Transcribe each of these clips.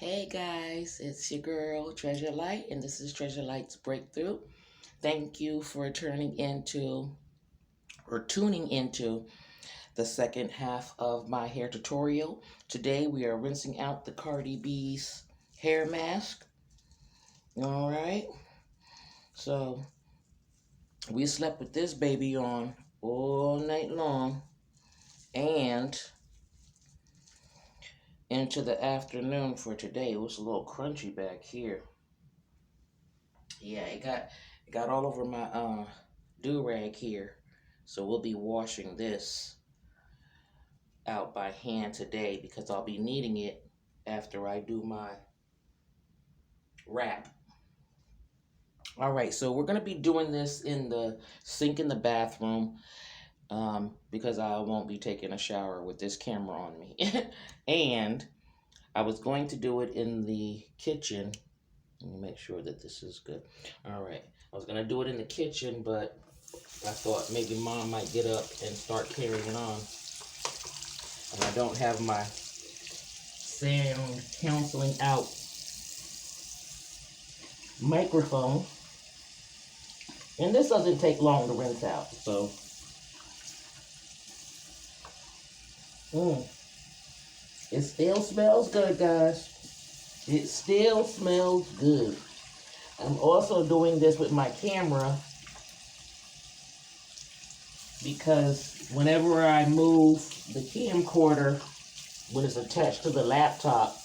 Hey guys, it's your girl Treasure Light, and this is Treasure Light's Breakthrough. Thank you for tuning into the second half of my hair tutorial. Today we are rinsing out the Cardi B's hair mask. All right, so we slept with this baby on all night long and into the afternoon for today. It was a little crunchy back here. Yeah, it got all over my do-rag here. So we'll be washing this out by hand today because I'll be needing it after I do my wrap. All right, so we're going to be doing this in the sink in the bathroom because I won't be taking a shower with this camera on me. And I was going to do it in the kitchen. Let me make sure that this is good. All right, I was going to do it in the kitchen, but I thought maybe Mom might get up and start carrying on. And I don't have my sound canceling out microphone. And this doesn't take long to rinse out, so. It still smells good, guys. It still smells good. I'm also doing this with my camera because whenever I move the camcorder when it's attached to the laptop,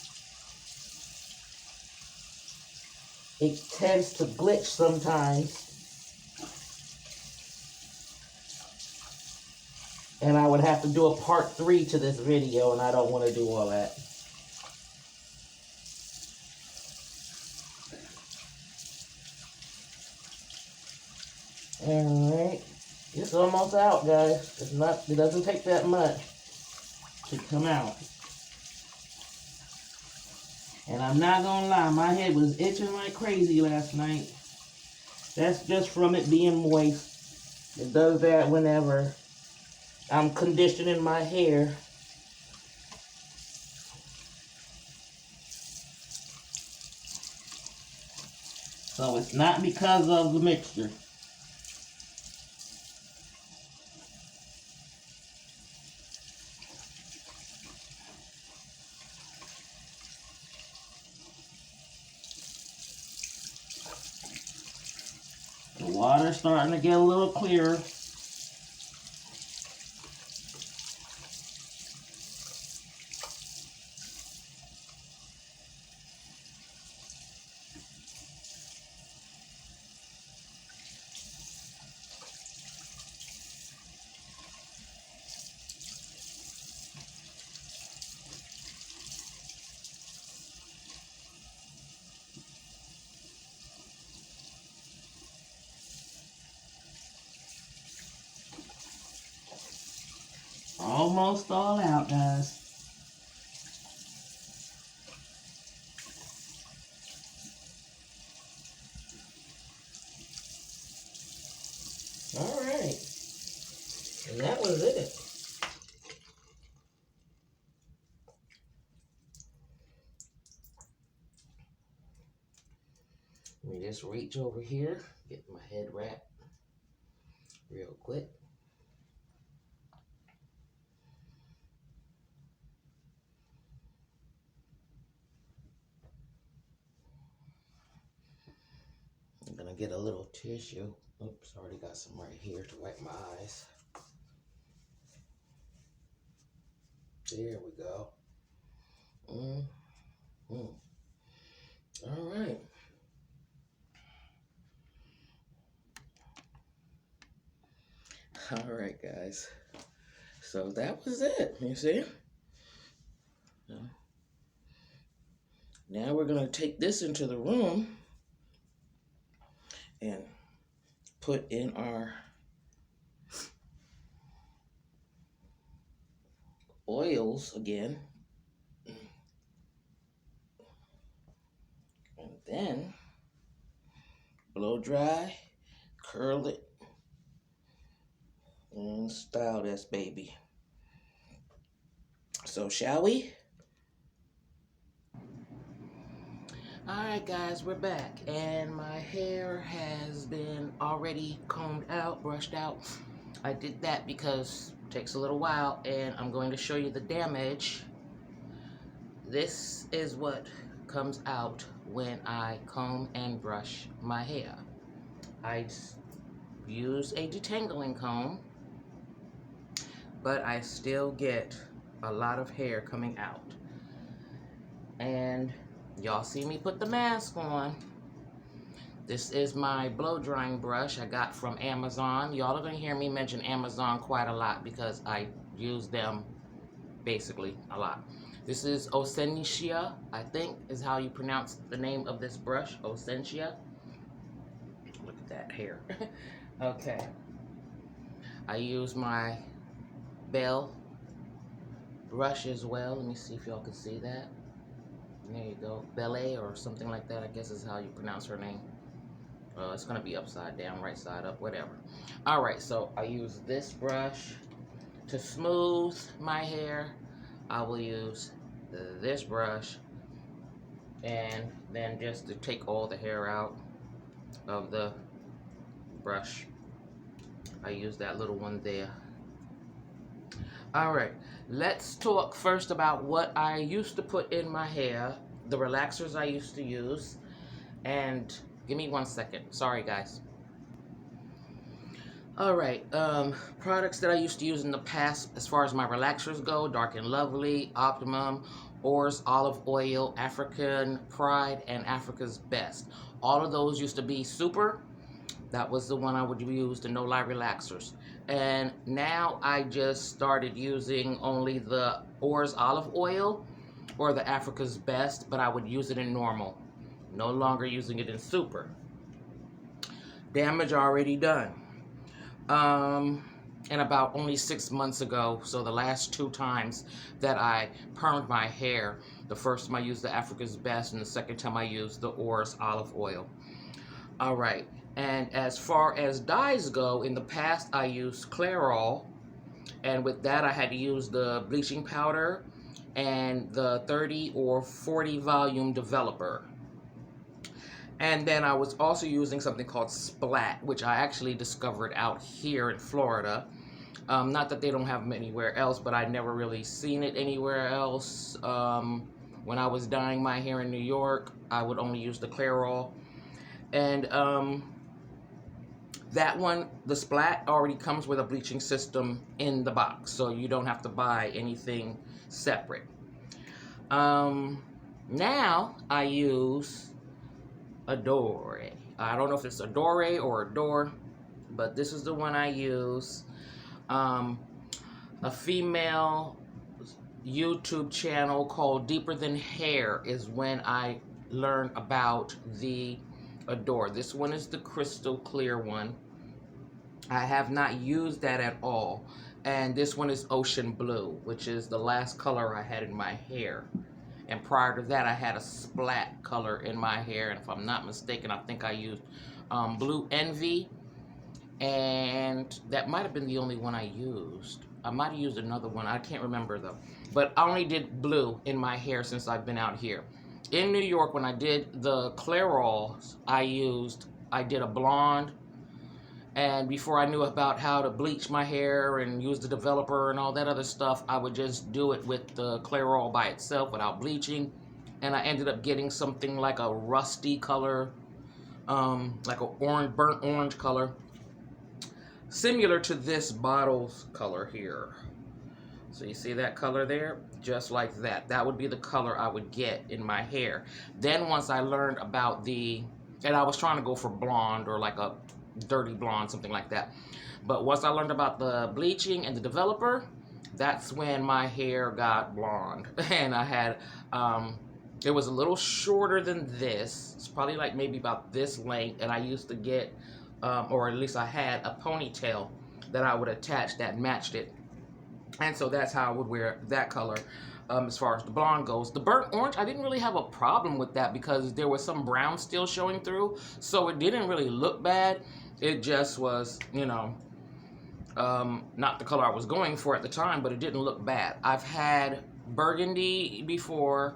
it tends to glitch sometimes. And I would have to do a part 3 to this video, and I don't want to do all that. Alright. It's almost out, guys. It doesn't take that much to come out. And I'm not gonna lie, my head was itching like crazy last night. That's just from it being moist. It does that whenever I'm conditioning my hair. So it's not because of the mixture. The water's starting to get a little clearer. Almost all out, guys. All right. And that was it. Let me just reach over here, get my head wrapped real quick. I'm gonna get a little tissue. Oops, already got some right here to wipe my eyes. There we go. All right. All right, guys. So that was it, you see? Now we're gonna take this into the room and put in our oils again. And then blow dry, curl it, and style this baby. So shall we? Alright guys, we're back, and my hair has been already combed out, brushed out. I did that because it takes a little while, and I'm going to show you the damage. This is what comes out when I comb and brush my hair. I use a detangling comb, but I still get a lot of hair coming out. And y'all see me put the mask on. This is my blow drying brush I got from Amazon. Y'all are going to hear me mention Amazon quite a lot because I use them basically a lot. This is Osentia, I think is how you pronounce the name of this brush, Osentia. Look at that hair. Okay. I use my Bell brush as well. Let me see if y'all can see that. There you go. Belle or something like that, I guess is how you pronounce her name. It's going to be upside down, right side up, whatever. Alright, so I use this brush to smooth my hair. I will use this brush, and then just to take all the hair out of the brush, I use that little one there. Alright, let's talk first about what I used to put in my hair, the relaxers I used to use, and give me 1 second. Sorry, guys. Alright, products that I used to use in the past as far as my relaxers go: Dark and Lovely, Optimum, Oars Olive Oil, African Pride, and Africa's Best. All of those used to be super. That was the one I would use, the no-lie relaxers. And now I just started using only the Oars Olive Oil or the Africa's Best, but I would use it in normal. No longer using it in super. Damage already done. And about only 6 months ago, so the last 2 times that I permed my hair, the first time I used the Africa's Best and the second time I used the Oars Olive Oil. Alright, and as far as dyes go, in the past I used Clairol, and with that I had to use the bleaching powder and the 30 or 40 volume developer. And then I was also using something called Splat, which I actually discovered out here in Florida. Not that they don't have them anywhere else, but I'd never really seen it anywhere else. When I was dyeing my hair in New York, I would only use the Clairol. And that one, the Splat, already comes with a bleaching system in the box, so you don't have to buy anything separate. Now I use Adore. I don't know if it's Adore or Adore, but this is the one I use. A female YouTube channel called Deeper Than Hair is when I learned about the Adore. This one is the crystal clear one. I have not used that at all. And this one is Ocean Blue, which is the last color I had in my hair. And prior to that, I had a Splat color in my hair. And if I'm not mistaken, I think I used Blue Envy. And that might have been the only one I used. I might have used another one. I can't remember though. But I only did blue in my hair since I've been out here. In New York, when I did the Clairols, I did a blonde. And before I knew about how to bleach my hair and use the developer and all that other stuff, I would just do it with the Clairol by itself without bleaching. And I ended up getting something like a rusty color, like a burnt orange color, similar to this bottle's color here. So you see that color there? Just like that. That would be the color I would get in my hair. Then once I learned about and I was trying to go for blonde or like a dirty blonde, something like that. But once I learned about the bleaching and the developer, that's when my hair got blonde. And I had, it was a little shorter than this. It's probably like maybe about this length. And I used to get, or at least I had a ponytail that I would attach that matched it. And so that's how I would wear that color. As far as the blonde goes. The burnt orange, I didn't really have a problem with that because there was some brown still showing through. So it didn't really look bad. It just was, you know, not the color I was going for at the time, but it didn't look bad. I've had burgundy before.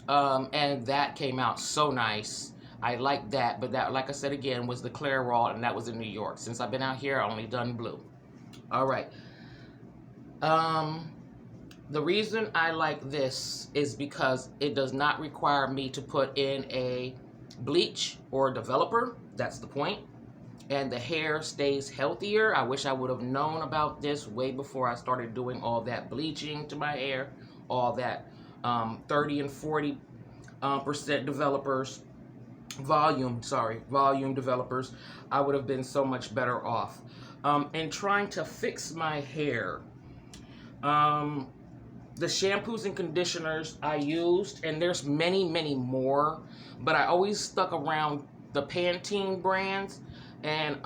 And that came out so nice. I like that, but that, like I said again, was the Clairol, and that was in New York. Since I've been out here, I only done blue. All right. The reason I like this is because it does not require me to put in a bleach or a developer. That's the point. And the hair stays healthier. I wish I would have known about this way before I started doing all that bleaching to my hair, all that 30 and 40% developers, volume developers. I would have been so much better off. In trying to fix my hair, the shampoos and conditioners I used, and there's many more, but I always stuck around the Pantene brands and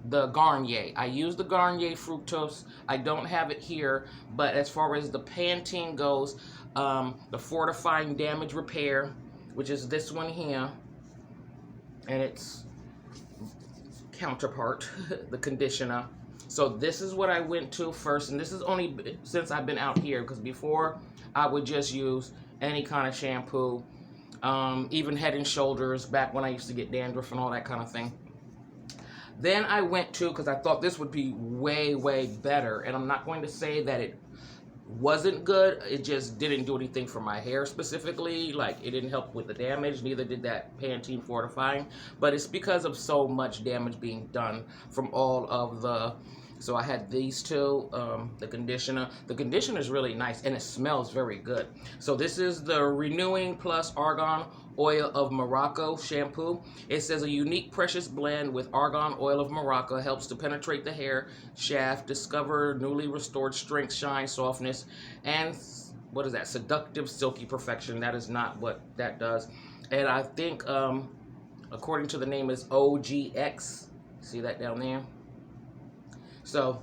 the Garnier. I use the Garnier Fructose. I don't have it here, but as far as the Pantene goes, the Fortifying Damage Repair, which is this one here, and its counterpart, the conditioner. So this is what I went to first, and this is only since I've been out here, because before I would just use any kind of shampoo, even Head and Shoulders, back when I used to get dandruff and all that kind of thing. Then I went to, because I thought this would be way better, and I'm not going to say that it wasn't good, it just didn't do anything for my hair specifically. Like, it didn't help with the damage, neither did that Pantene Fortifying, but it's because of so much damage being done from all of the, so I had these two, the conditioner. The conditioner is really nice, and it smells very good. So this is the Renewing Plus Argan Oil of Morocco shampoo. It says a unique precious blend with argan oil of Morocco helps to penetrate the hair shaft, discover newly restored strength, shine, softness, and what is that? Seductive silky perfection. That is not what that does. And I think, according to the name, is OGX. See that down there? So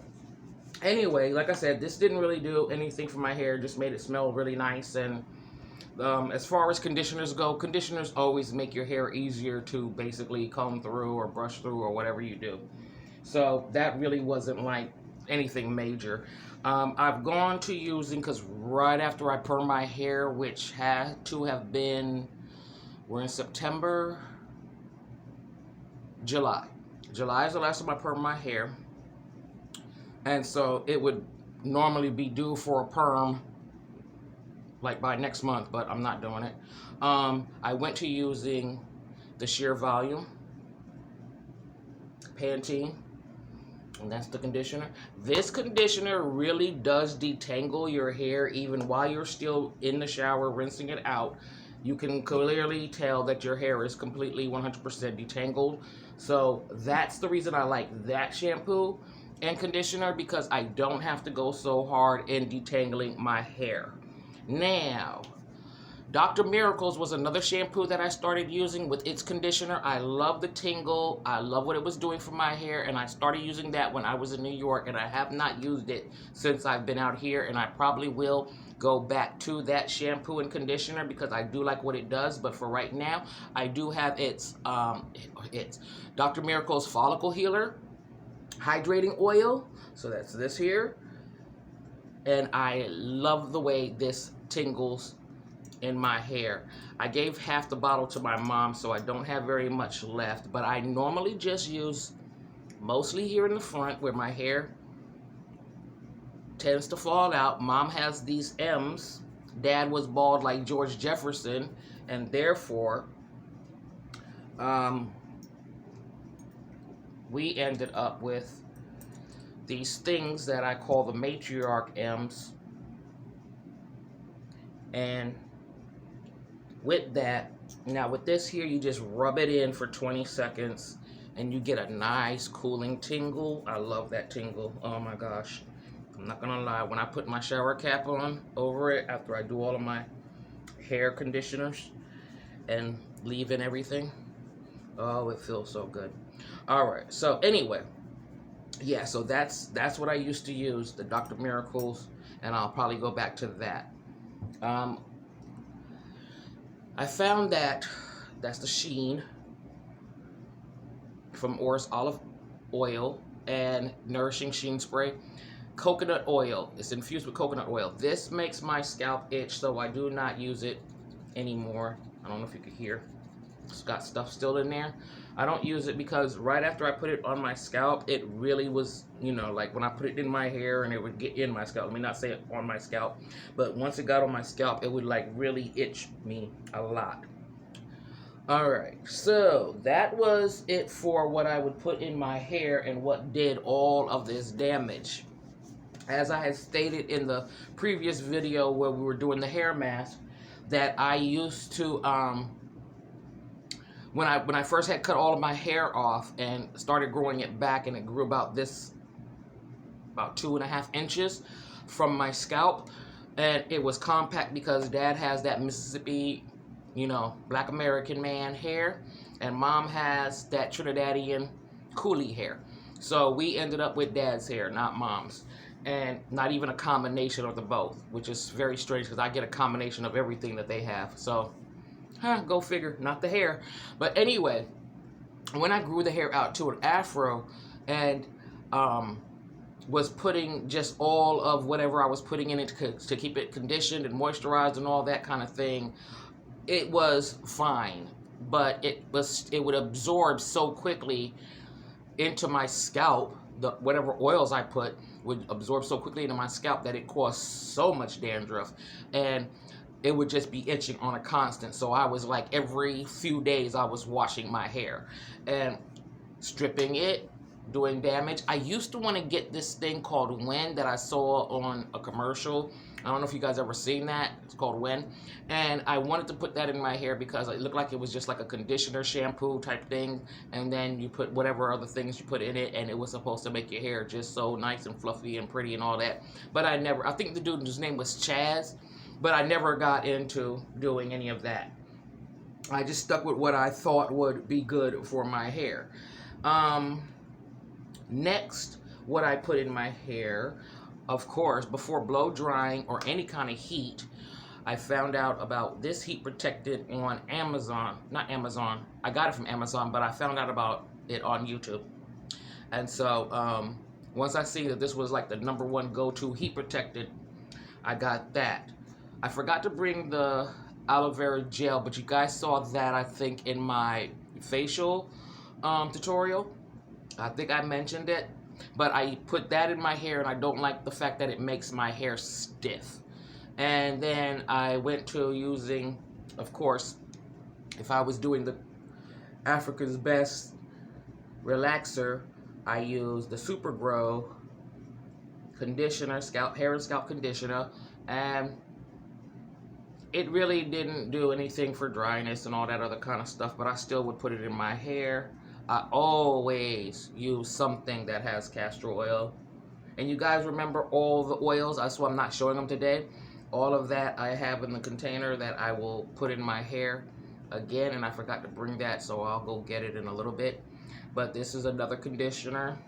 anyway, like I said, this didn't really do anything for my hair, just made it smell really nice. And as far as conditioners go, conditioners always make your hair easier to basically comb through or brush through or whatever you do. So that really wasn't like anything major. I've gone to using, because right after I perm my hair, which had to have been, we're in September, July. July is the last time I perm my hair. And so it would normally be due for a perm like by next month, but I'm not doing it. I went to using the Sheer Volume Pantene, and that's the conditioner. This conditioner really does detangle your hair even while you're still in the shower rinsing it out. You can clearly tell that your hair is completely 100% detangled. So that's the reason I like that shampoo and conditioner, because I don't have to go so hard in detangling my hair. Now, Dr. Miracles was another shampoo that I started using with its conditioner. I love the tingle. I love what it was doing for my hair, and I started using that when I was in New York, and I have not used it since I've been out here, and I probably will go back to that shampoo and conditioner because I do like what it does. But for right now, I do have its Dr. Miracles Follicle Healer Hydrating Oil. So that's this here. And I love the way this tingles in my hair. I gave half the bottle to my mom, so I don't have very much left. But I normally just use mostly here in the front where my hair tends to fall out. Mom has these M's. Dad was bald like George Jefferson, and therefore we ended up with these things that I call the matriarch M's. And with that, now with this here, you just rub it in for 20 seconds and you get a nice cooling tingle. I love that tingle. Oh my gosh. I'm not gonna lie, when I put my shower cap on over it after I do all of my hair conditioners and leave in everything, oh, it feels so good. All right, so anyway, yeah, so that's what I used to use, the Dr. Miracles, and I'll probably go back to that. I found that that's the Sheen from Oris Olive Oil and Nourishing Sheen Spray. Coconut oil. It's infused with coconut oil. This makes my scalp itch, so I do not use it anymore. I don't know if you could hear. It's got stuff still in there. I don't use it because right after I put it on my scalp, it really was, you know, like when I put it in my hair and it would get in my scalp. Let me not say it on my scalp, but once it got on my scalp, it would like really itch me a lot. Alright, so that was it for what I would put in my hair and what did all of this damage. As I had stated in the previous video where we were doing the hair mask, that I used to, when I first had cut all of my hair off and started growing it back, and it grew about 2.5 inches from my scalp, and it was compact because Dad has that Mississippi, you know, Black American man hair, and Mom has that Trinidadian coolie hair. So we ended up with Dad's hair, not Mom's, and not even a combination of the both, which is very strange because I get a combination of everything that they have. So, go figure, not the hair. But anyway, when I grew the hair out to an afro and was putting just all of whatever I was putting in it to keep it conditioned and moisturized and all that kind of thing, it was fine, but it would absorb so quickly into my scalp. Whatever oils I put would absorb so quickly into my scalp that it caused so much dandruff, and it would just be itching on a constant. So I was like, every few days I was washing my hair and stripping it, doing damage. I used to want to get this thing called Wen that I saw on a commercial. I don't know if you guys ever seen that. It's called Wen. And I wanted to put that in my hair because it looked like it was just like a conditioner shampoo type thing. And then you put whatever other things you put in it, and it was supposed to make your hair just so nice and fluffy and pretty and all that. But I think the dude, his name was Chaz, but I never got into doing any of that. I just stuck with what I thought would be good for my hair. Next, what I put in my hair, of course, before blow drying or any kind of heat, I found out about this heat protectant on Amazon. Not Amazon. I got it from Amazon, but I found out about it on YouTube. And so, once I see that this was like the #1 go-to heat protectant, I got that. I forgot to bring the aloe vera gel, but you guys saw that, I think, in my facial tutorial. I think I mentioned it, but I put that in my hair, and I don't like the fact that it makes my hair stiff. And then I went to using, of course, if I was doing the Africa's Best relaxer, I used the Super Grow conditioner, hair and scalp conditioner, and it really didn't do anything for dryness and all that other kind of stuff, but I still would put it in my hair. I always use something that has castor oil. And you guys remember all the oils? That's why I'm not showing them today. All of that I have in the container that I will put in my hair again, and I forgot to bring that, so I'll go get it in a little bit. But this is another conditioner,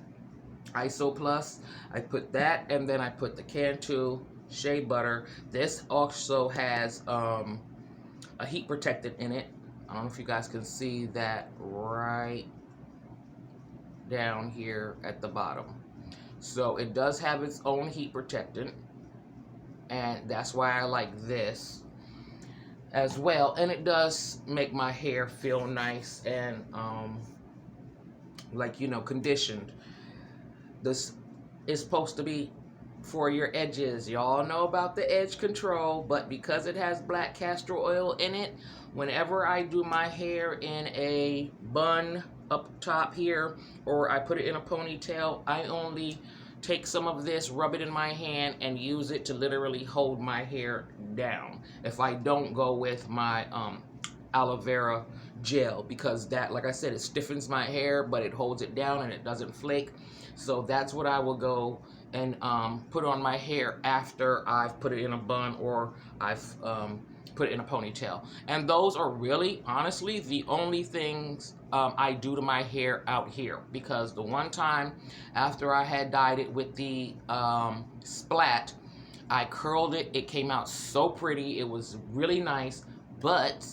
Iso Plus. I put that, and then I put the Cantu Shea Butter. This also has a heat protectant in it. I don't know if you guys can see that right down here at the bottom. So it does have its own heat protectant, and that's why I like this as well. And it does make my hair feel nice and like, you know, conditioned. This is supposed to be for your edges. Y'all know about the edge control, but because it has black castor oil in it, whenever I do my hair in a bun up top here, or I put it in a ponytail, I only take some of this, rub it in my hand, and use it to literally hold my hair down. If I don't go with my aloe vera gel, because that, like I said, it stiffens my hair, but it holds it down and it doesn't flake. So that's what I will go and put on my hair after I've put it in a bun or I've put it in a ponytail. And those are really, honestly, the only things I do to my hair out here. Because the one time after I had dyed it with the splat, I curled it. It came out so pretty. It was really nice. But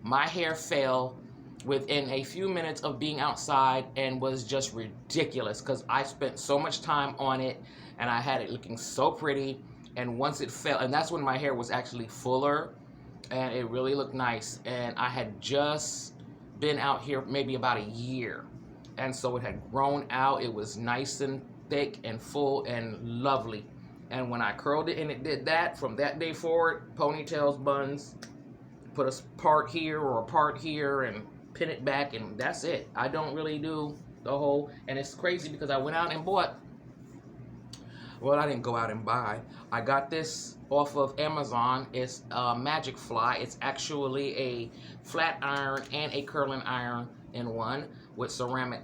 my hair fell within a few minutes of being outside and was just ridiculous because I spent so much time on it and I had it looking so pretty. And once it fell, and that's when my hair was actually fuller and it really looked nice. And I had just been out here maybe about a year, and so it had grown out. It was nice and thick and full and lovely. And when I curled it and it did that, from that day forward, ponytails, buns, put a part here or a part here and pin it back, and that's it. I don't really do the whole, and it's crazy because I went out and bought, well, I didn't go out and buy. I got this off of Amazon. It's a Magic Fly. It's actually a flat iron and a curling iron in one with ceramic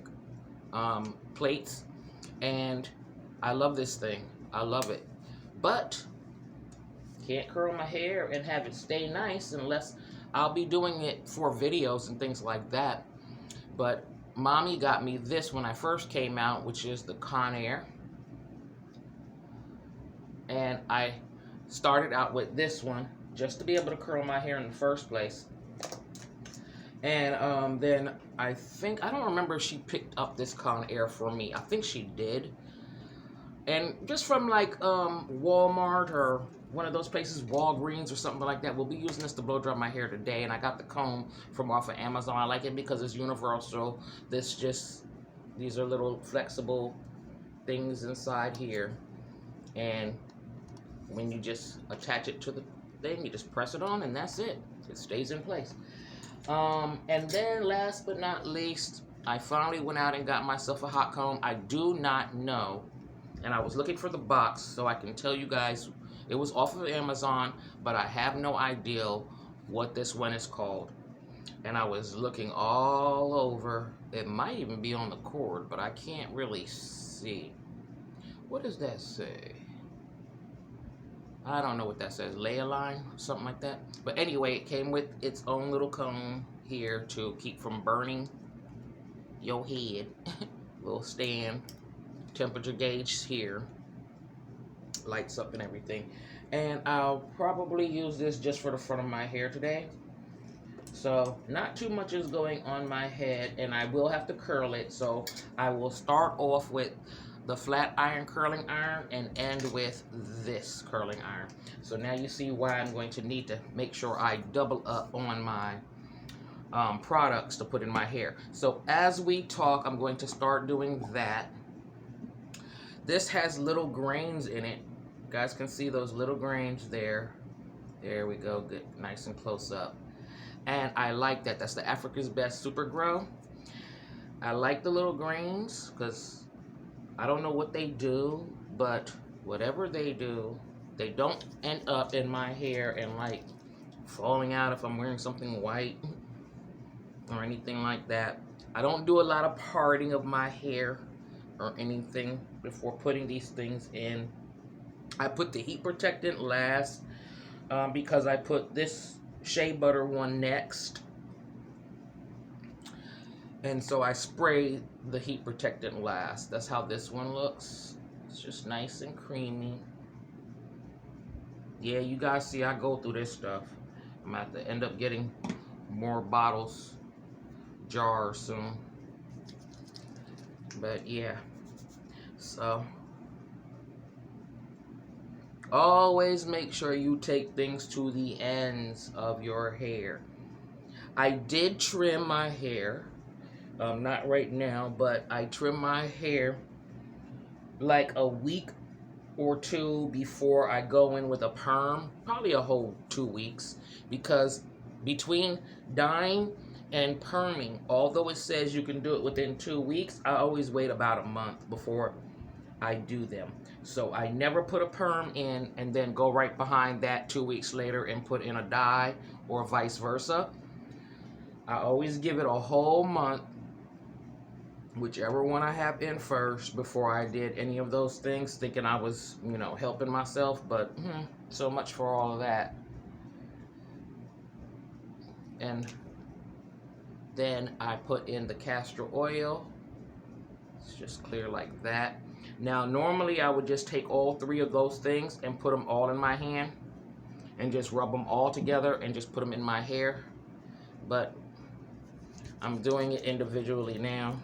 plates. And I love this thing. I love it. But can't curl my hair and have it stay nice unless I'll be doing it for videos and things like that. But mommy got me this when I first came out, which is the Conair. And I started out with this one just to be able to curl my hair in the first place. And then I don't remember if she picked up this Conair for me. I think she did. And just from like Walmart or one of those places, Walgreens or something like that. We'll be using this to blow dry my hair today. And I got the comb from off of Amazon. I like it because it's universal. These are little flexible things inside here. And when you just attach it to the thing, you just press it on and that's it. It stays in place. And then last but not least, I finally went out and got myself a hot comb. I do not know, and I was looking for the box so I can tell you guys it was off of Amazon, but I have no idea what this one is called. And I was looking all over. It might even be on the cord, but I can't really see. What does that say? I don't know what that says. Layoline, something like that. But anyway, it came with its own little comb here to keep from burning your head. Little stand, temperature gauge here, lights up and everything. And I'll probably use this just for the front of my hair today. So not too much is going on my head, and I will have to curl it. So I will start off with the flat iron curling iron and end with this curling iron. So now you see why I'm going to need to make sure I double up on my products to put in my hair. So as we talk, I'm going to start doing that. This has little grains in it. You guys can see those little grains there. There we go, good, nice and close up. And I like that. That's the Africa's Best Super Grow. I like the little grains because I don't know what they do, but whatever they do, they don't end up in my hair and like falling out if I'm wearing something white or anything like that. I don't do a lot of parting of my hair or anything before putting these things in. I put the heat protectant last because I put this shea butter one next. And so I spray the heat protectant last. That's how this one looks. It's just nice and creamy. Yeah, you guys see I go through this stuff. I'm gonna have to end up getting more bottles, jars soon. But yeah, so always make sure you take things to the ends of your hair. I did trim my hair. Not right now, but I trim my hair like a week or two before I go in with a perm, probably a whole 2 weeks, because between dyeing and perming, although it says you can do it within 2 weeks, I always wait about a month before I do them. So I never put a perm in and then go right behind that 2 weeks later and put in a dye, or vice versa. I always give it a whole month, whichever one I have in first, before I did any of those things, thinking I was, you know, helping myself, but so much for all of that. And then I put in the castor oil. It's just clear like that. Now, normally I would just take all 3 of those things and put them all in my hand and just rub them all together and just put them in my hair. But I'm doing it individually now.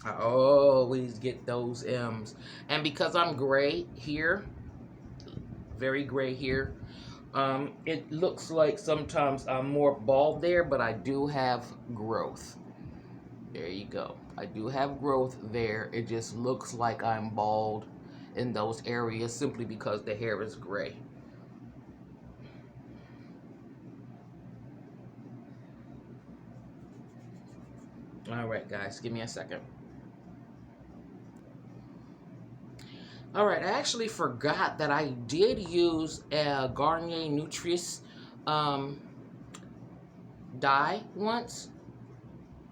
I always get those M's. And because I'm gray here, very gray here. It looks like sometimes I'm more bald there, but I do have growth. There you go. I do have growth there. It just looks like I'm bald in those areas simply because the hair is gray. All right, guys, give me a second. All right, I actually forgot that I did use a Garnier Nutrice dye once.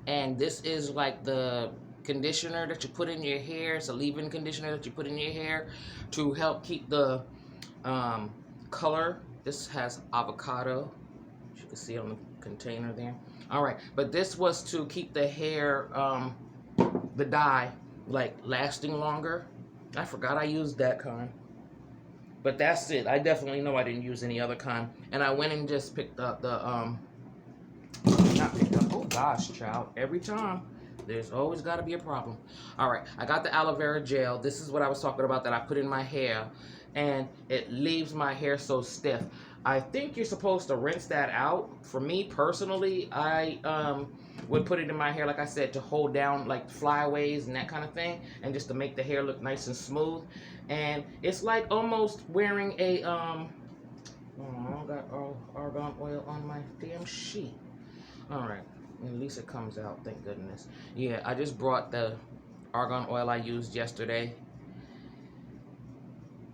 And this is like the conditioner that you put in your hair. It's a leave-in conditioner that you put in your hair to help keep the color. This has avocado, as you can see on the container there. All right, but this was to keep the hair, the dye, like lasting longer. I forgot I used that kind. But that's it. I definitely know I didn't use any other kind. And I went and just picked up the, not picked up, oh gosh, child. Every time, there's always got to be a problem. All right, I got the aloe vera gel. This is what I was talking about that I put in my hair. And it leaves my hair so stiff. I think you're supposed to rinse that out. For me, personally, I would put it in my hair, like I said, to hold down like flyaways and that kind of thing, and just to make the hair look nice and smooth. And it's like almost wearing a oh, I don't got argan oil on my damn sheet. All right, at least it comes out, thank goodness. Yeah, I just brought the argan oil I used yesterday,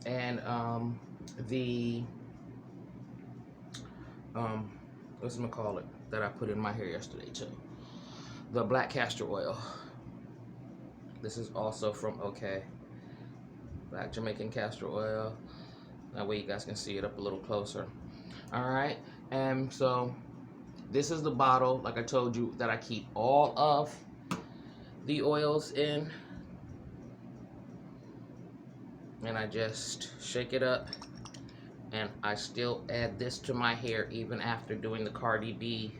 and the what's it call it that I put in my hair yesterday too. The black castor oil. This is also from OK. Black Jamaican castor oil. That way you guys can see it up a little closer. All right, and so this is the bottle, like I told you, that I keep all of the oils in. And I just shake it up. And I still add this to my hair even after doing the Cardi B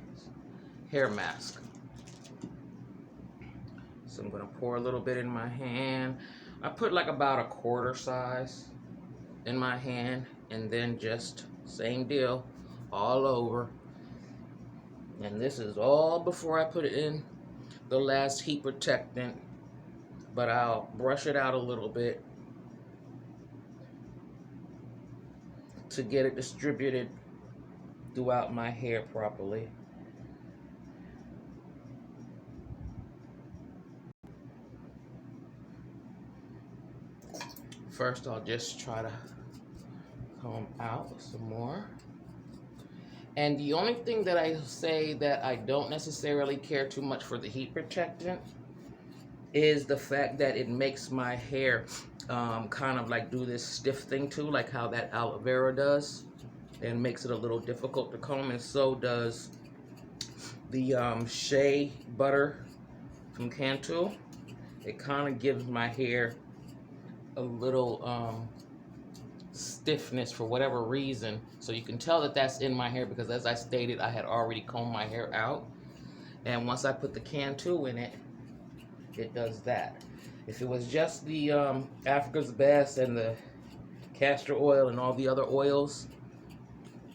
hair mask. So I'm gonna pour a little bit in my hand. I put like about a quarter size in my hand, and then just same deal all over. And this is all before I put it in the last heat protectant, but I'll brush it out a little bit to get it distributed throughout my hair properly. First, I'll just try to comb out some more. And the only thing that I say that I don't necessarily care too much for the heat protectant is the fact that it makes my hair kind of like do this stiff thing too, like how that aloe vera does, and makes it a little difficult to comb. And so does the shea butter from Cantu. It kind of gives my hair a little stiffness for whatever reason. So you can tell that that's in my hair because, as I stated, I had already combed my hair out. And once I put the Cantu in it, it does that. If it was just the Africa's Best and the castor oil and all the other oils,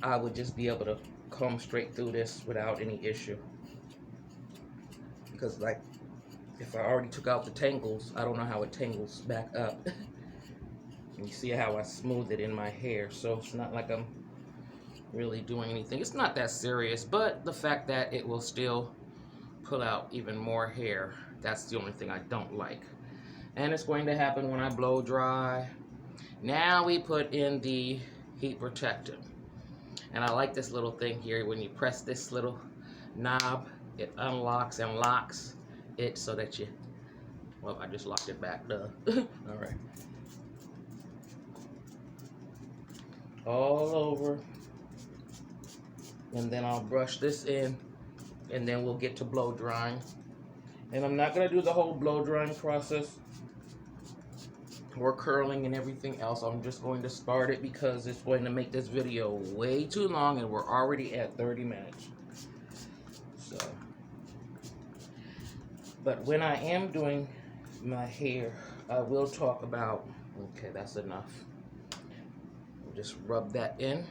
I would just be able to comb straight through this without any issue. Because, like, if I already took out the tangles, I don't know how it tangles back up. And you see how I smooth it in my hair, so it's not like I'm really doing anything. It's not that serious, but the fact that it will still pull out even more hair, that's the only thing I don't like. And it's going to happen when I blow dry. Now we put in the heat protectant. And I like this little thing here. When you press this little knob, it unlocks and locks it so that you, well, I just locked it back, duh. All right. All over. And then I'll brush this in, and then we'll get to blow drying. And I'm not gonna do the whole blow drying process or curling and everything else. I'm just going to start it because it's going to make this video way too long, and we're already at 30 minutes. So, but when I am doing my hair, I will talk about, okay, that's enough. Just rub that in.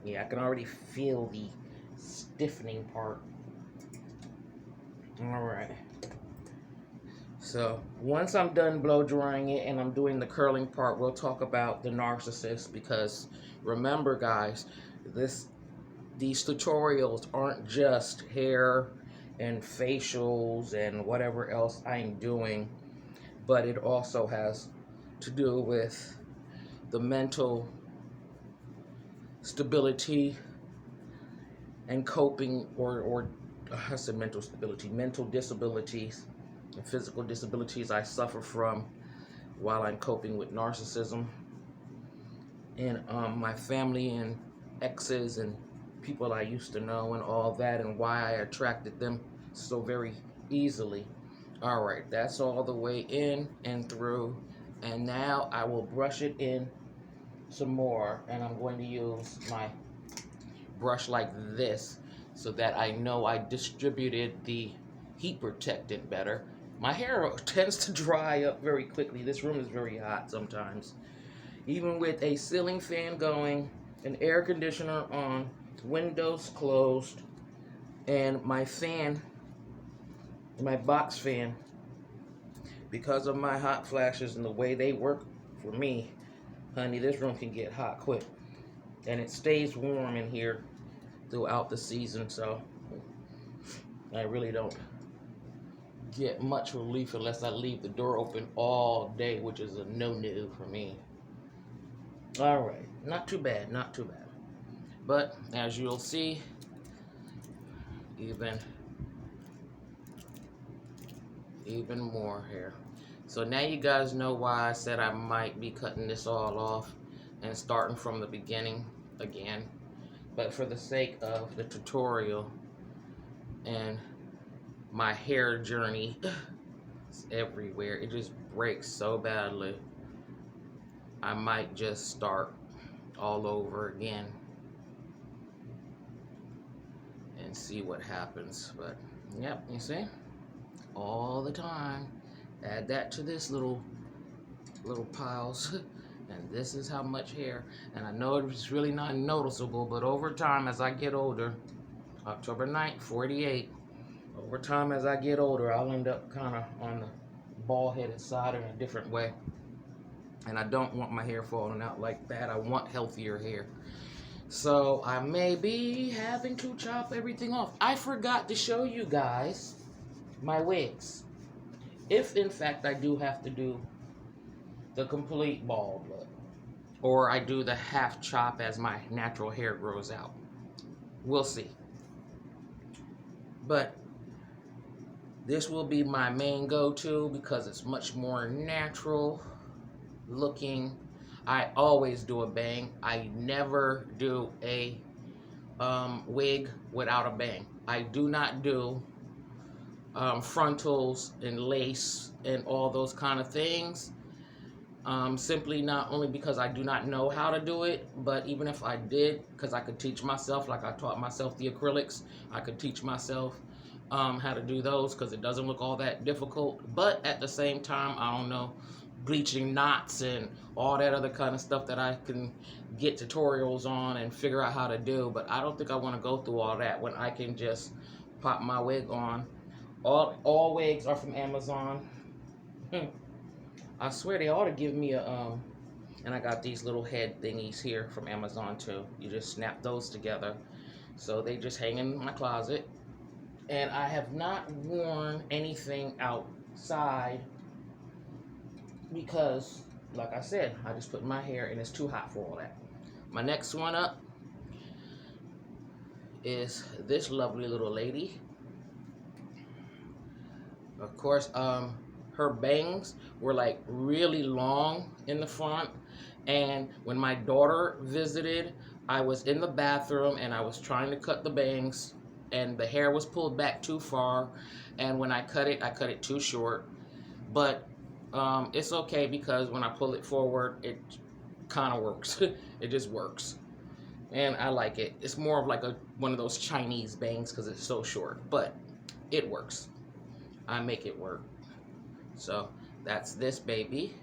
Yeah, I can already feel the stiffening part. All right. So once I'm done blow drying it and I'm doing the curling part, we'll talk about the narcissist, because remember guys, these tutorials aren't just hair and facials and whatever else I'm doing, but it also has to do with the mental stability and coping, or I said mental stability, mental disabilities and physical disabilities I suffer from while I'm coping with narcissism, and my family and exes and people I used to know and all that, and why I attracted them so very easily. All right, that's all the way in and through, and now I will brush it in some more, and I'm going to use my brush like this so that I know I distributed the heat protectant better. My hair tends to dry up very quickly. This room is very hot sometimes. Even with a ceiling fan going, an air conditioner on, windows closed, and my fan, my box fan, because of my hot flashes and the way they work for me, honey, this room can get hot quick. And it stays warm in here throughout the season, so I really don't get much relief unless I leave the door open all day, which is a no-no for me. All right, not too bad, not too bad. But as you'll see, even more here. So now you guys know why I said I might be cutting this all off and starting from the beginning again. But for the sake of the tutorial and my hair journey, it's everywhere. It just breaks so badly. I might just start all over again and see what happens. But yep, you see, all the time. Add that to this little piles. And this is how much hair. And I know it's really not noticeable, but over time as I get older, October 9th, 48, over time as I get older, I'll end up kind of on the bald-headed side in a different way. And I don't want my hair falling out like that. I want healthier hair. So I may be having to chop everything off. I forgot to show you guys my wigs. If in fact I do have to do the complete bald look, or I do the half chop as my natural hair grows out. We'll see. But this will be my main go-to because it's much more natural looking. I always do a bang. I never do a wig without a bang. I do not do frontals and lace and all those kind of things. Simply not only because I do not know how to do it, but even if I did, because I could teach myself, like I taught myself the acrylics, I could teach myself how to do those because it doesn't look all that difficult. But at the same time, I don't know, bleaching knots and all that other kind of stuff that I can get tutorials on and figure out how to do. But I don't think I want to go through all that when I can just pop my wig on. All wigs are from Amazon. I swear they ought to give me a, and I got these little head thingies here from Amazon too. You just snap those together. So they just hang in my closet. And I have not worn anything outside because, like I said, I just put my hair and it's too hot for all that. My next one up is this lovely little lady. Of course, her bangs were like really long in the front, and when my daughter visited, I was in the bathroom and I was trying to cut the bangs and the hair was pulled back too far, and when I cut it too short. But it's okay because when I pull it forward, it kind of works. It just works, and I like it. It's more of like one of those Chinese bangs because it's so short, but it works. I make it work. So that's this baby,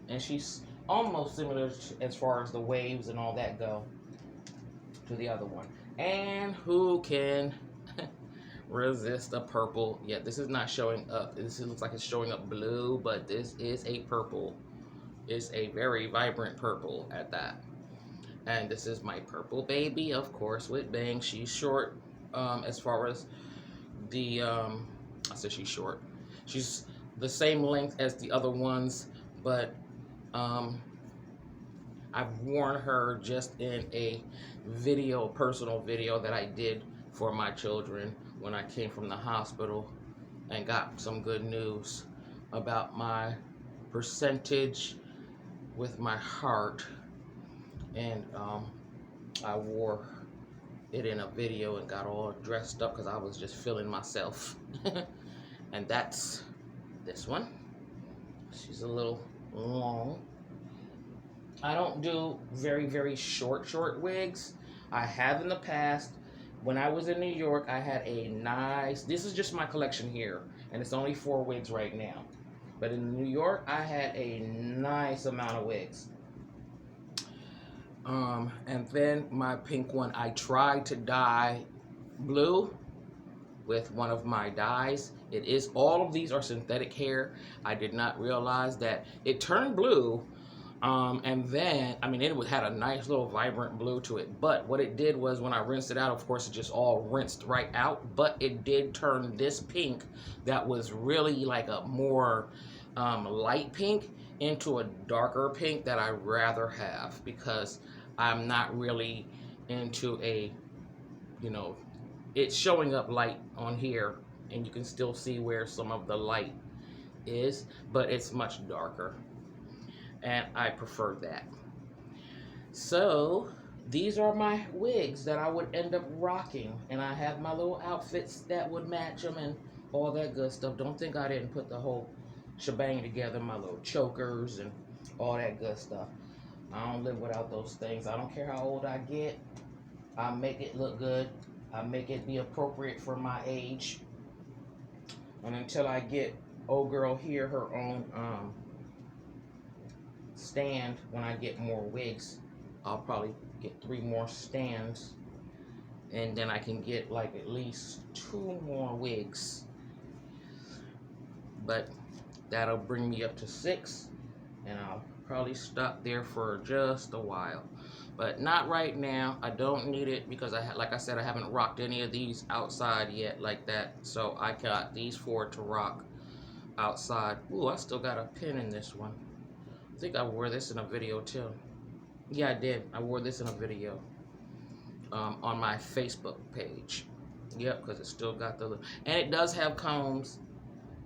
and she's almost similar as far as the waves and all that go to the other one. And who can resist a purple? Yeah, this is not showing up. This looks like it's showing up blue, but this is a purple. It's a very vibrant purple at that. And this is my purple baby, of course, with bangs. She's short as far as the, I said she's short. She's the same length as the other ones, but I've worn her just in a video, personal video that I did for my children when I came from the hospital and got some good news about my percentage with my heart. And I wore it in a video and got all dressed up because I was just feeling myself. And that's this one. She's a little long. I don't do very, very short wigs. I have in the past. When I was in New York, I had a nice, this is just my collection here, and it's only 4 wigs right now. But in New York, I had a nice amount of wigs. And then my pink one, I tried to dye blue with one of my dyes. It is, all of these are synthetic hair. I did not realize that it turned blue. And then, I mean, it had a nice little vibrant blue to it. But what it did was when I rinsed it out, of course, it just all rinsed right out. But it did turn this pink that was really like a more light pink into a darker pink that I rather have, because I'm not really into a, you know, it's showing up light on here and you can still see where some of the light is, but it's much darker. And I prefer that. So these are my wigs that I would end up rocking, and I have my little outfits that would match them and all that good stuff. Don't think I didn't put the whole shebang together, my little chokers and all that good stuff. I don't live without those things. I don't care how old I get. I make it look good. I make it be appropriate for my age. And until I get old girl here her own stand, when I get more wigs, I'll probably get 3 more stands, and then I can get like at least 2 more wigs. But that'll bring me up to 6, and I'll probably stop there for just a while, but not right now. I don't need it because like I said, I haven't rocked any of these outside yet like that, so I got these 4 to rock outside. Ooh, I still got a pin in this one. I think I wore this in a video too. Yeah, I did. I wore this in a video on my Facebook page. Yep, because it still got the, and it does have combs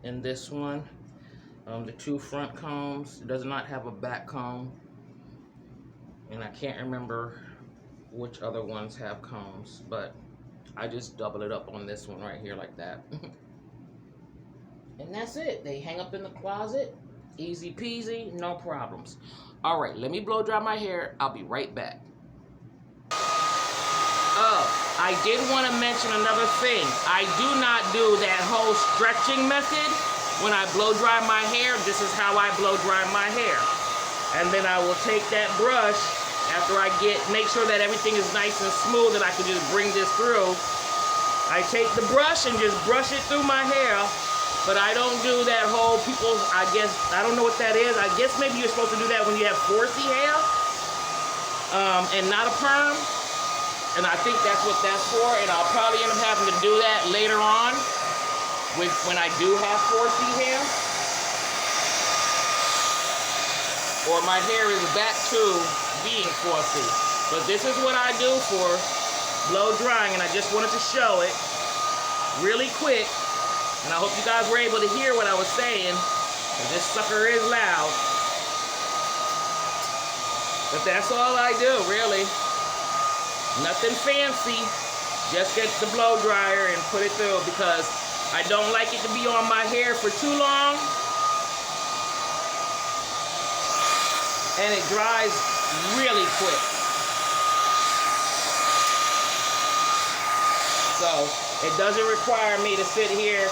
in this one. The 2 front combs. It does not have a back comb, and I can't remember which other ones have combs, but I just double it up on this one right here like that. And that's it. They hang up in the closet. Easy peasy, no problems. All right, let me blow dry my hair. I'll be right back. Oh, I did want to mention another thing. I do not do that whole stretching method when I blow dry my hair. This is how I blow dry my hair. And then I will take that brush after I make sure that everything is nice and smooth and I can just bring this through. I take the brush and just brush it through my hair. But I don't do that whole I guess, I don't know what that is. I guess maybe you're supposed to do that when you have 4C hair and not a perm. And I think that's what that's for. And I'll probably end up having to do that later on when I do have 4C hair. Or my hair is back to being 4C. But this is what I do for blow drying, and I just wanted to show it really quick. And I hope you guys were able to hear what I was saying, because this sucker is loud. But that's all I do, really. Nothing fancy. Just get the blow dryer and put it through, because I don't like it to be on my hair for too long. And it dries really quick. So it doesn't require me to sit here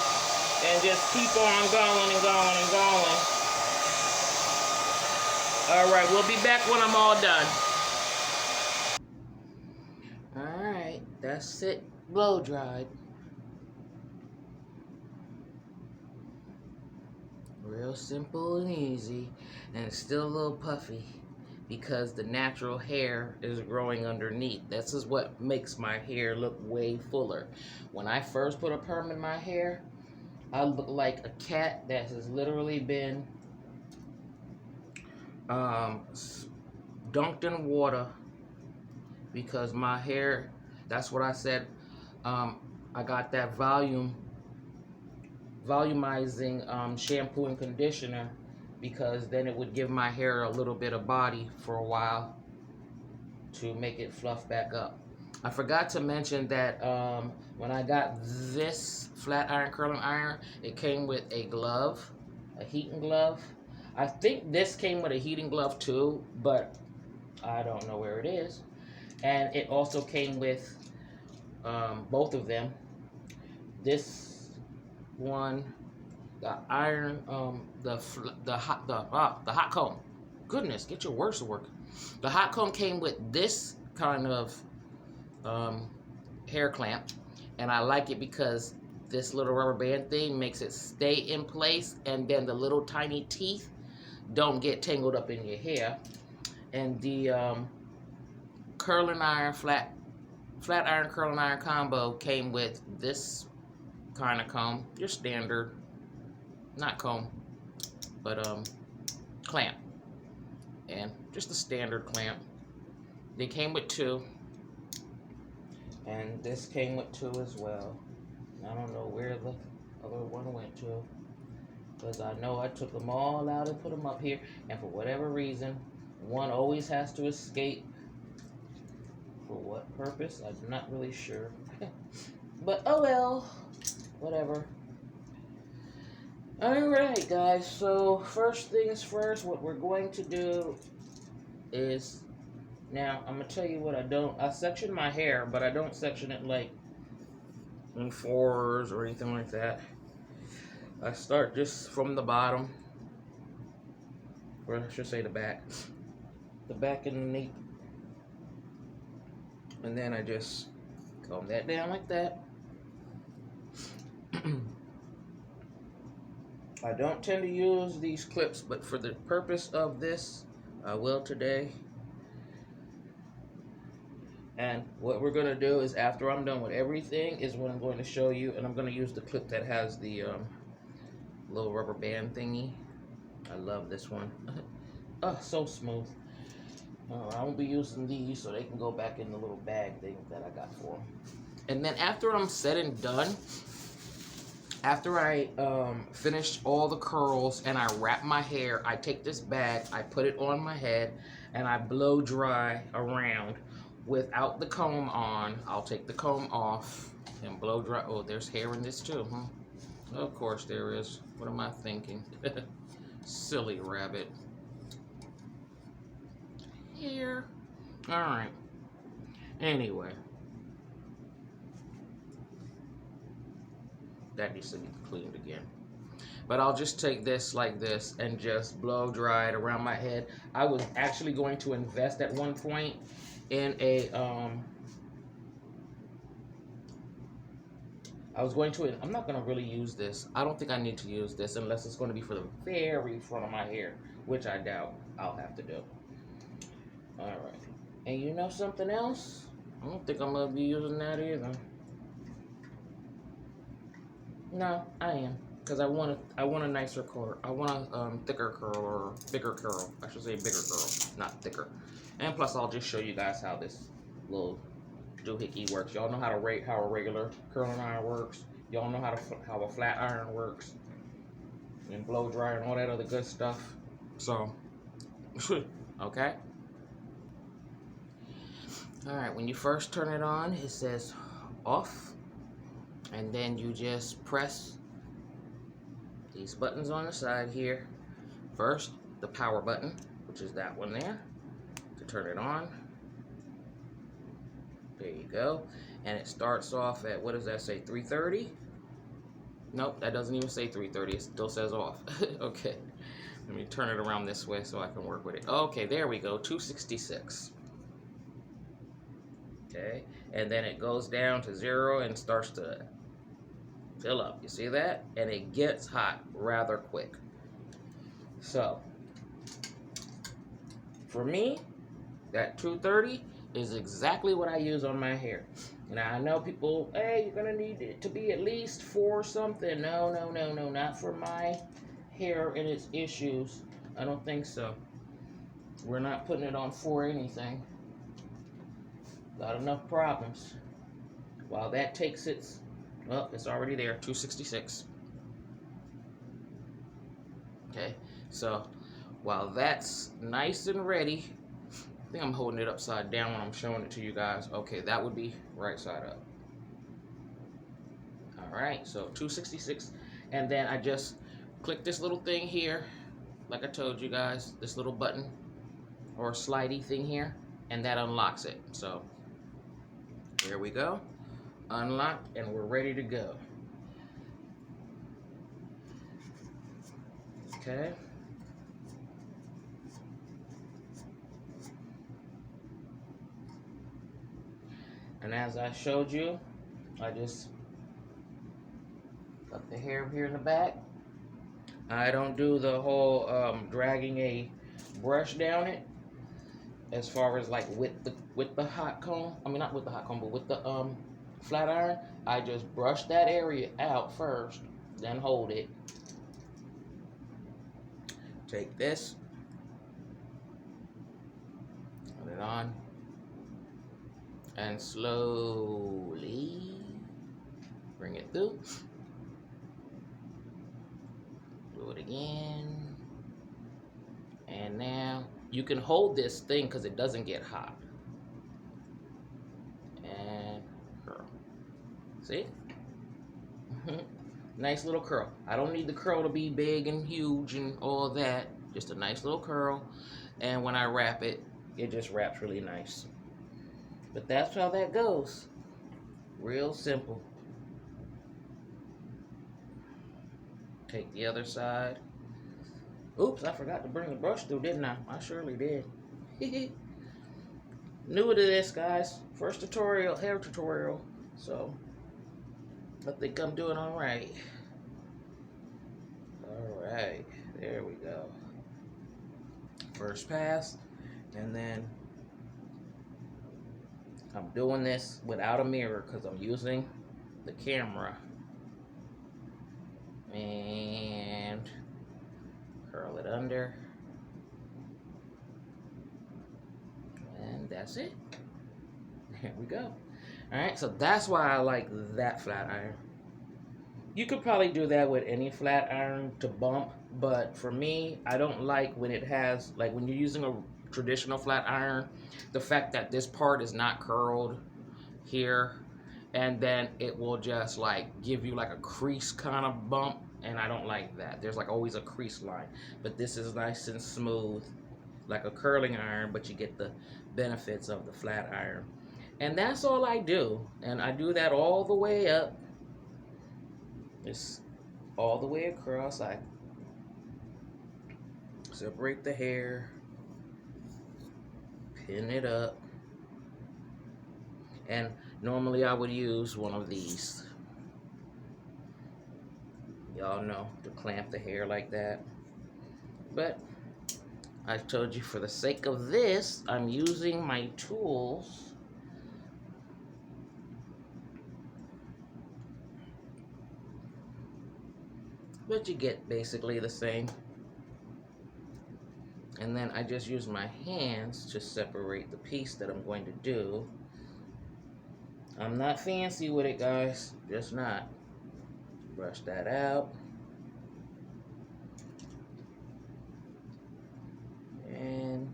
and just keep on going and going and going. Alright, we'll be back when I'm all done. Alright, that's it. Blow dried. Real simple and easy. And it's still a little puffy because the natural hair is growing underneath. This is what makes my hair look way fuller. When I first put a perm in my hair, I look like a cat that has literally been dunked in water because my hair, that's what I said, I got that volumizing shampoo and conditioner because then it would give my hair a little bit of body for a while to make it fluff back up. I forgot to mention that when I got this flat iron curling iron, it came with a glove, a heating glove. I think this came with a heating glove too, but I don't know where it is. And it also came with both of them. This one, the iron, the hot comb. Goodness, get your words to work. The hot comb came with this kind of hair clamp, and I like it because this little rubber band thing makes it stay in place, and then the little tiny teeth don't get tangled up in your hair. And the curling iron, flat iron curling iron combo came with this kind of comb, your standard, not comb, but clamp, and just a standard clamp. They came with two, and this came with two as well. I don't know where the other one went to, because I know I took them all out and put them up here, and for whatever reason, one always has to escape. For what purpose? I'm not really sure. But oh well, whatever. Alright guys, so first things first, what we're going to do is, now I'm going to tell you what I section my hair, but I don't section it like in fours or anything like that. I start just from the bottom, or I should say the back and the nape, and then I just comb that down like that. I don't tend to use these clips, but for the purpose of this, I will today. And what we're going to do is, after I'm done with everything, is what I'm going to show you, and I'm going to use the clip that has the little rubber band thingy. I love this one. Oh, so smooth. I won't be using these, so they can go back in the little bag thing that I got for them. And then after I'm said and done, after I finish all the curls and I wrap my hair, I take this bag, I put it on my head, and I blow dry around without the comb on. I'll take the comb off and blow dry. Oh, there's hair in this too, huh? Of course there is. What am I thinking? Silly rabbit. Here. Alright. Anyway. That needs to be cleaned again. But I'll just take this like this and just blow dry it around my head. I was actually going to invest at one point in a I'm not going to really use this. I don't think I need to use this unless it's going to be for the very front of my hair, which I doubt I'll have to do. Alright. And you know something else? I don't think I'm going to be using that either. No, I am. Because I want a nicer curl. I want a thicker curl, or bigger curl. I should say bigger curl, not thicker. And plus, I'll just show you guys how this little doohickey works. Y'all know how a regular curling iron works. Y'all know how a flat iron works, and blow dry and all that other good stuff. So, okay. All right. When you first turn it on, it says off. And then you just press these buttons on the side here. First, the power button, which is that one there, to turn it on. There you go. And it starts off at, what does that say, 330? Nope, that doesn't even say 330. It still says off. Okay. Let me turn it around this way so I can work with it. Okay, there we go, 266. Okay, and then it goes down to 0 and starts to fill up. You see that? And it gets hot rather quick. So, for me, that 230 is exactly what I use on my hair. Now, I know people, hey, you're going to need it to be at least 4 something. No, not for my hair and its issues. I don't think so. We're not putting it on 4 anything. Got enough problems. While that takes its, well, it's already there, 266. Okay, so while that's nice and ready, I think I'm holding it upside down when I'm showing it to you guys. Okay, that would be right side up. All right, so 266, and then I just click this little thing here, like I told you guys, this little button or slidey thing here, and that unlocks it. So here we go, unlocked, and we're ready to go. Okay. And as I showed you, I just got the hair here in the back. I don't do the whole dragging a brush down it, as far as like with the hot comb. I mean, not with the hot comb, but with the flat iron. I just brush that area out first, then hold it. Take this, put it on, and slowly bring it through. Do it again. And now you can hold this thing because it doesn't get hot. And curl. See? Nice little curl. I don't need the curl to be big and huge and all that. Just a nice little curl. And when I wrap it, it just wraps really nice. But that's how that goes. Real simple. Take the other side. Oops, I forgot to bring the brush through, didn't I? I surely did. New to this, guys. First tutorial, hair tutorial. So, I think I'm doing all right. All right, there we go. First pass, and then I'm doing this without a mirror because I'm using the camera. And curl it under. And that's it. There we go. Alright, so that's why I like that flat iron. You could probably do that with any flat iron to bump, but for me, I don't like when it has, like when you're using a traditional flat iron, the fact that this part is not curled here, and then it will just like give you like a crease kind of bump, and I don't like that. There's like always a crease line, but this is nice and smooth like a curling iron, but you get the benefits of the flat iron. And that's all I do, and I do that all the way up. It's all the way across. I separate the hair, pin it up, and normally I would use one of these. Y'all know, to clamp the hair like that. But I told you, for the sake of this, I'm using my tools. But you get basically the same. And then I just use my hands to separate the piece that I'm going to do. I'm not fancy with it, guys. Just not. Brush that out. And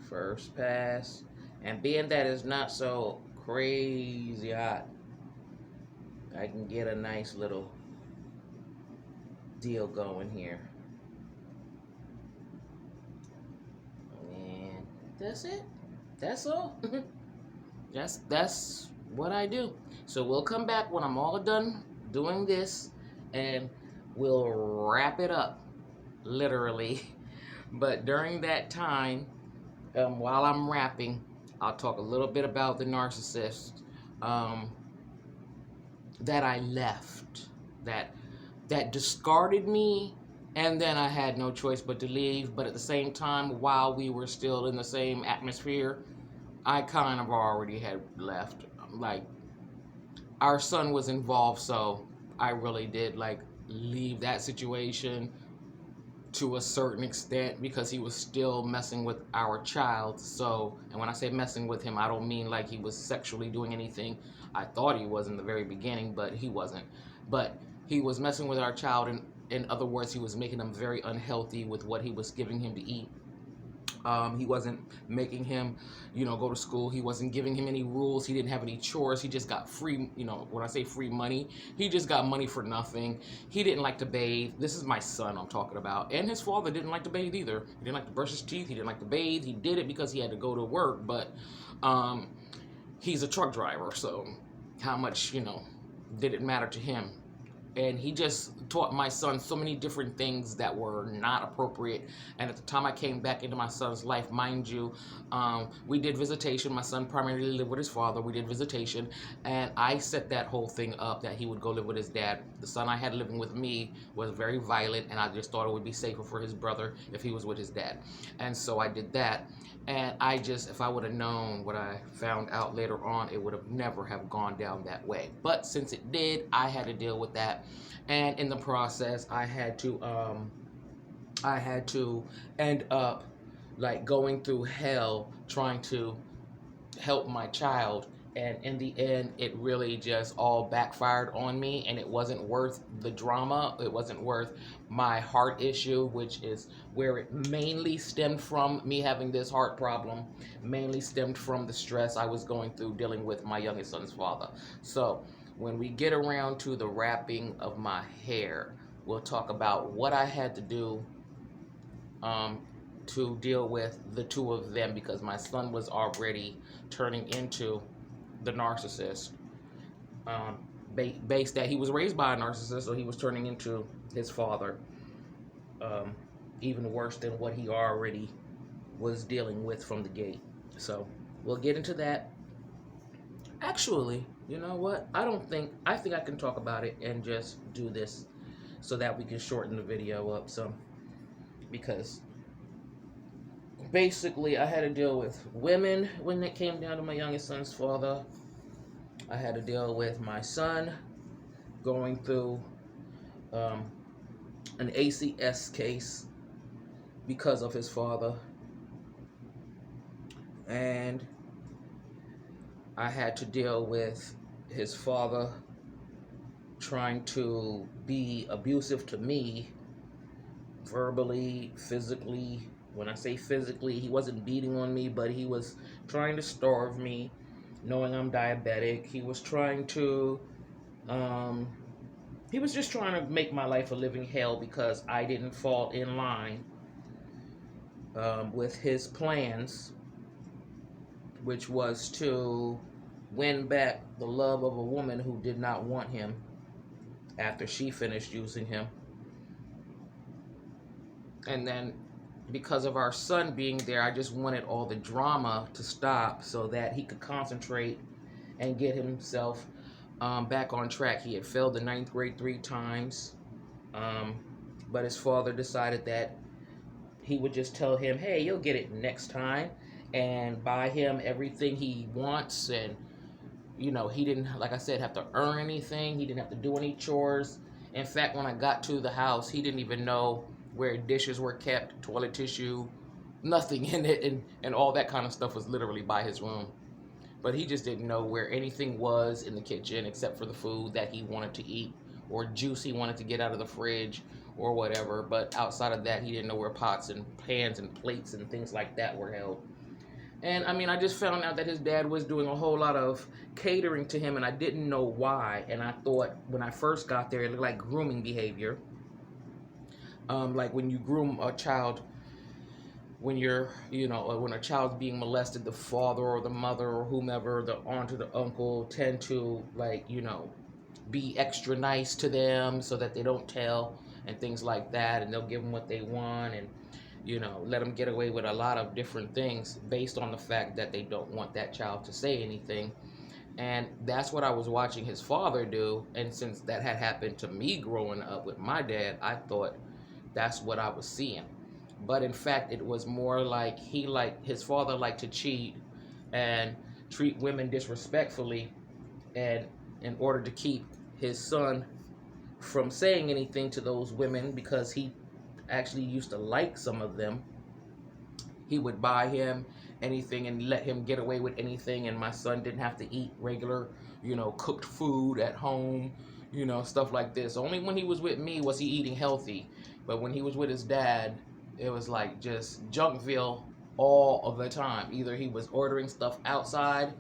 first pass. And being that it's not so crazy hot, I can get a nice little deal going here. And that's it. That's all. That's what I do. So we'll come back when I'm all done doing this, and we'll wrap it up, literally, But during that time, while I'm rapping, I'll talk a little bit about the narcissist um, that I left, that discarded me, and then I had no choice but to leave. But at the same time, while we were still in the same atmosphere, I kind of already had left. Like, our son was involved, so I really did like leave that situation to a certain extent because he was still messing with our child. So, and when I say messing with him, I don't mean like he was sexually doing anything. I thought he was in the very beginning, but he wasn't. But he was messing with our child, and in other words, he was making him very unhealthy with what he was giving him to eat. He wasn't making him, go to school. He wasn't giving him any rules. He didn't have any chores. He just got free, when I say free money, he just got money for nothing. He didn't like to bathe. This is my son I'm talking about. And his father didn't like to bathe either. He didn't like to brush his teeth. He didn't like to bathe. He did it because he had to go to work, but he's a truck driver, so how much, did it matter to him? And he just taught my son so many different things that were not appropriate. And at the time I came back into my son's life, mind you, we did visitation. My son primarily lived with his father. We did visitation, and I set that whole thing up that he would go live with his dad. The son I had living with me was very violent, and I just thought it would be safer for his brother if he was with his dad. And so I did that. And if I would have known what I found out later on, it would have never have gone down that way. But since it did, I had to deal with that. And in the process, I had to end up like going through hell trying to help my child. And in the end, it really just all backfired on me, and it wasn't worth the drama. It wasn't worth my heart issue, which is where it mainly stemmed from. Me having this heart problem mainly stemmed from the stress I was going through dealing with my youngest son's father. So when we get around to the wrapping of my hair, we'll talk about what I had to do to deal with the two of them, because my son was already turning into the narcissist, based that he was raised by a narcissist, so he was turning into his father, even worse than what he already was dealing with from the gate. So we'll get into that. Actually, you know what? I think I can talk about it and just do this so that we can shorten the video up some, because basically I had to deal with women when it came down to my youngest son's father. I had to deal with my son going through an ACS case because of his father. And I had to deal with his father trying to be abusive to me, verbally, physically. When I say physically, he wasn't beating on me, but he was trying to starve me, knowing I'm diabetic. He was trying to, he was just trying to make my life a living hell because I didn't fall in line with his plans, which was to win back the love of a woman who did not want him after she finished using him. And then because of our son being there, I just wanted all the drama to stop so that he could concentrate and get himself back on track. He had failed the 9th grade 3 times, but his father decided that he would just tell him, hey, you'll get it next time, and buy him everything he wants. And he didn't, like I said, have to earn anything. He didn't have to do any chores. In fact, when I got to the house, he didn't even know where dishes were kept, toilet tissue, nothing in it, and all that kind of stuff was literally by his room. But he just didn't know where anything was in the kitchen except for the food that he wanted to eat, or juice he wanted to get out of the fridge, or whatever. But outside of that, he didn't know where pots and pans and plates and things like that were held. And I mean, I just found out that his dad was doing a whole lot of catering to him, and I didn't know why. And I thought when I first got there, it looked like grooming behavior. Like when you groom a child, when when a child's being molested, the father or the mother or whomever, the aunt or the uncle, tend to be extra nice to them so that they don't tell and things like that, and they'll give them what they want. And let them get away with a lot of different things based on the fact that they don't want that child to say anything. And that's what I was watching his father do. And since that had happened to me growing up with my dad, I thought that's what I was seeing. But in fact, it was more like his father liked to cheat and treat women disrespectfully, and in order to keep his son from saying anything to those women, because he actually used to like some of them, he would buy him anything and let him get away with anything, and my son didn't have to eat regular, cooked food at home, stuff like this. Only when he was with me was he eating healthy, but when he was with his dad, it was like just Junkville all of the time. Either he was ordering stuff outside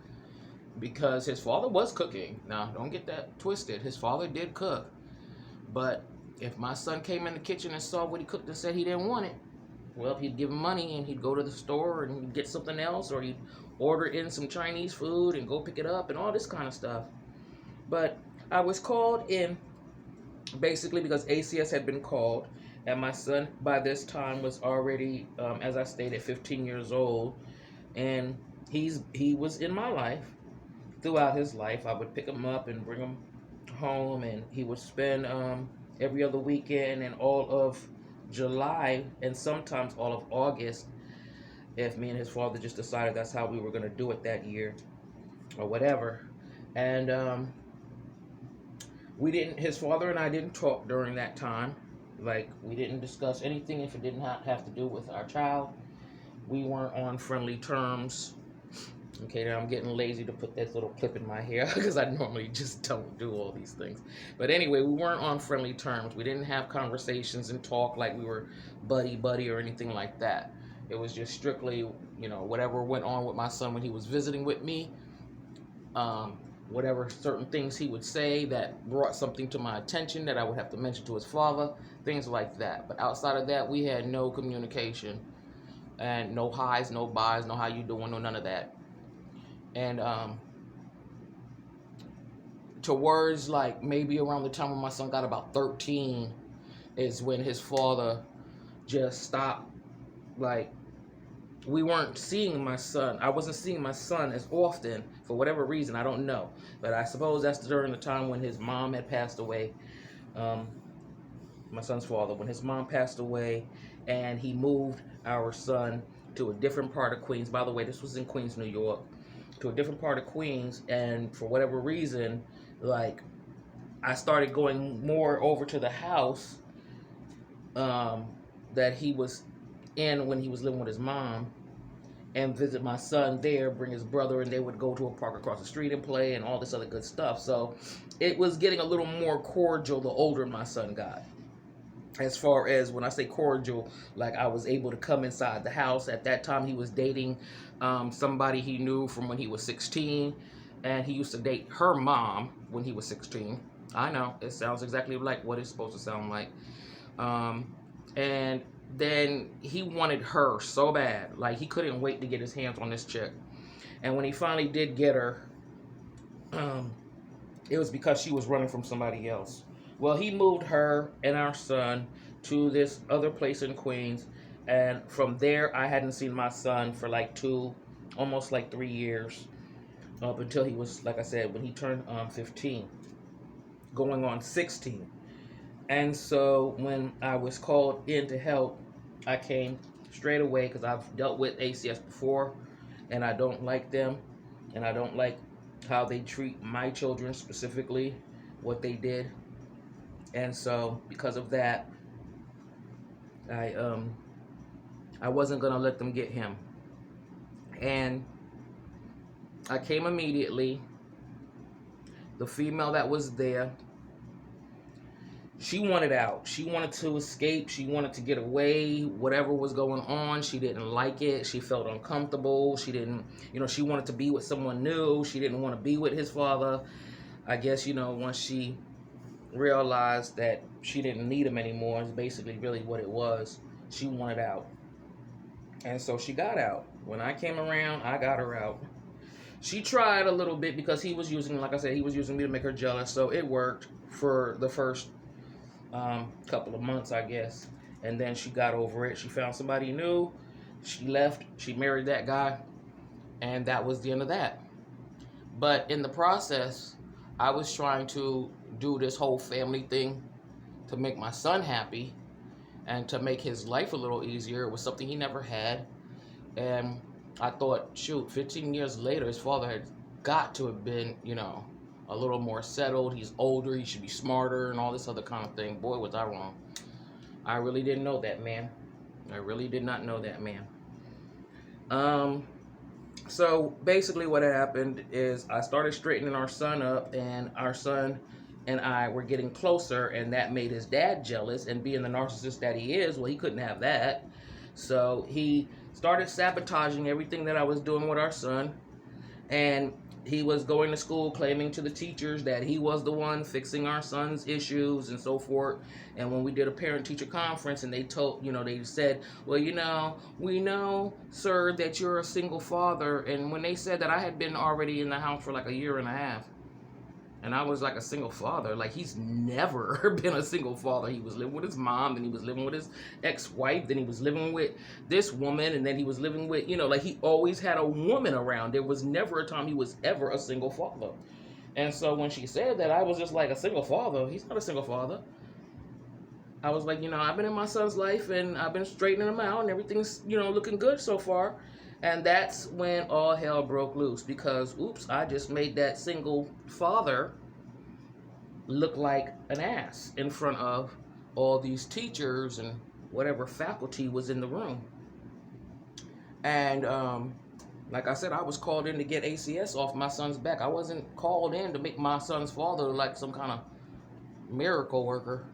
because his father was cooking. Now, don't get that twisted. His father did cook, but if my son came in the kitchen and saw what he cooked and said he didn't want it, well, he'd give him money and he'd go to the store and he'd get something else, or he'd order in some Chinese food and go pick it up and all this kind of stuff. But I was called in basically because ACS had been called, and my son by this time was already, as I stated, 15 years old, and he was in my life throughout his life. I would pick him up and bring him home, and he would spend every other weekend and all of July and sometimes all of August, if me and his father just decided that's how we were going to do it that year or whatever. And his father and I didn't talk during that time. Like, we didn't discuss anything if it didn't have to do with our child. We weren't on friendly terms. Okay, now I'm getting lazy to put this little clip in my hair because I normally just don't do all these things. But anyway, we weren't on friendly terms. We didn't have conversations and talk like we were buddy or anything like that. It was just strictly, whatever went on with my son when he was visiting with me, whatever certain things he would say that brought something to my attention that I would have to mention to his father, things like that. But outside of that, we had no communication, and no highs, no buys, no how you doing, no none of that. And towards like maybe around the time when my son got about 13 is when his father just stopped. Like, we weren't seeing my son. I wasn't seeing my son as often for whatever reason. I don't know. But I suppose that's during the time when his mom had passed away. My son's father, when his mom passed away, and he moved our son to a different part of Queens. By the way, this was in Queens, New York. To a different part of Queens, and for whatever reason, like, I started going more over to the house that he was in when he was living with his mom, and visit my son there, bring his brother, and they would go to a park across the street and play and all this other good stuff. So it was getting a little more cordial the older my son got. As far as when I say cordial, like, I was able to come inside the house. At that time, he was dating somebody he knew from when he was 16, and he used to date her mom when he was 16. I know, it sounds exactly like what it's supposed to sound like. And then he wanted her so bad. Like, he couldn't wait to get his hands on this chick. And when he finally did get her, it was because she was running from somebody else. Well, he moved her and our son to this other place in Queens, and from there, I hadn't seen my son for like almost like 3 years, up until he was, like I said, when he turned 15, going on 16. And so when I was called in to help, I came straight away because I've dealt with ACS before, and I don't like them, and I don't like how they treat my children, specifically what they did. And so because of that, I wasn't gonna let them get him. And I came immediately. The female that was there, she wanted out. She wanted to escape. She wanted to get away. Whatever was going on, she didn't like it. She felt uncomfortable. She didn't, she wanted to be with someone new. She didn't want to be with his father. I guess, once she realized that she didn't need him anymore, is basically really what it was. She wanted out. And so she got out. When I came around, I got her out. She tried a little bit because he was using, like I said, he was using me to make her jealous. So it worked for the first couple of months, I guess. And then she got over it. She found somebody new. She left. She married that guy. And that was the end of that. But in the process, I was trying to do this whole family thing to make my son happy and to make his life a little easier. It was something he never had. And I thought, shoot, 15 years later, his father had got to have been, a little more settled. He's older. He should be smarter and all this other kind of thing. Boy, was I wrong. I really didn't know that, man. I really did not know that, man. So basically what happened is I started straightening our son up, and our son and I were getting closer, and that made his dad jealous, and being the narcissist that he is, well, he couldn't have that. So he started sabotaging everything that I was doing with our son, and he was going to school claiming to the teachers that he was the one fixing our son's issues and so forth. And when we did a parent-teacher conference and they told, they said, well, we know, sir, that you're a single father. And when they said that, I had been already in the house for like a year and a half. And I was like a single father. Like, he's never been a single father. He was living with his mom, then he was living with his ex-wife, then he was living with this woman, and then he was living with, like he always had a woman around. There was never a time he was ever a single father. And so when she said that, I was just like, a single father? He's not a single father. I was like, I've been in my son's life, and I've been straightening him out, and everything's, looking good so far. And that's when all hell broke loose, because, oops, I just made that single father look like an ass in front of all these teachers and whatever faculty was in the room. And like I said, I was called in to get ACS off my son's back. I wasn't called in to make my son's father like some kind of miracle worker.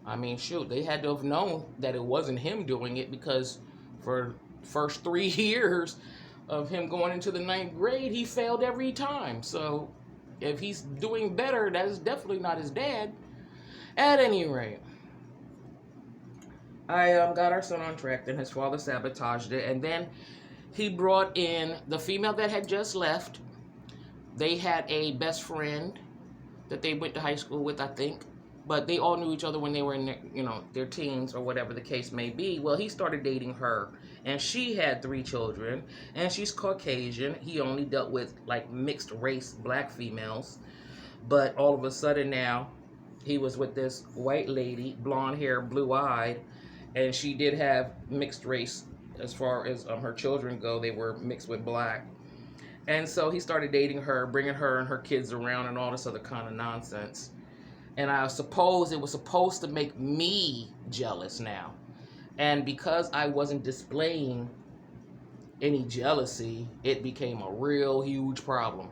I mean, shoot, they had to have known that it wasn't him doing it, because for first 3 years of him going into the 9th grade, he failed every time. So if he's doing better, that is definitely not his dad. At any rate, I got our son on track. Then his father sabotaged it, and then he brought in the female that had just left. They had a best friend that they went to high school with, I think. But they all knew each other when they were in their teens or whatever the case may be. Well, he started dating her, and she had 3 children, and she's Caucasian. He only dealt with like mixed race black females. But all of a sudden now, he was with this white lady, blonde hair, blue eyed, and she did have mixed race as far as her children go. They were mixed with black. And so he started dating her, bringing her and her kids around and all this other kind of nonsense. And I suppose it was supposed to make me jealous now. And because I wasn't displaying any jealousy, it became a real huge problem.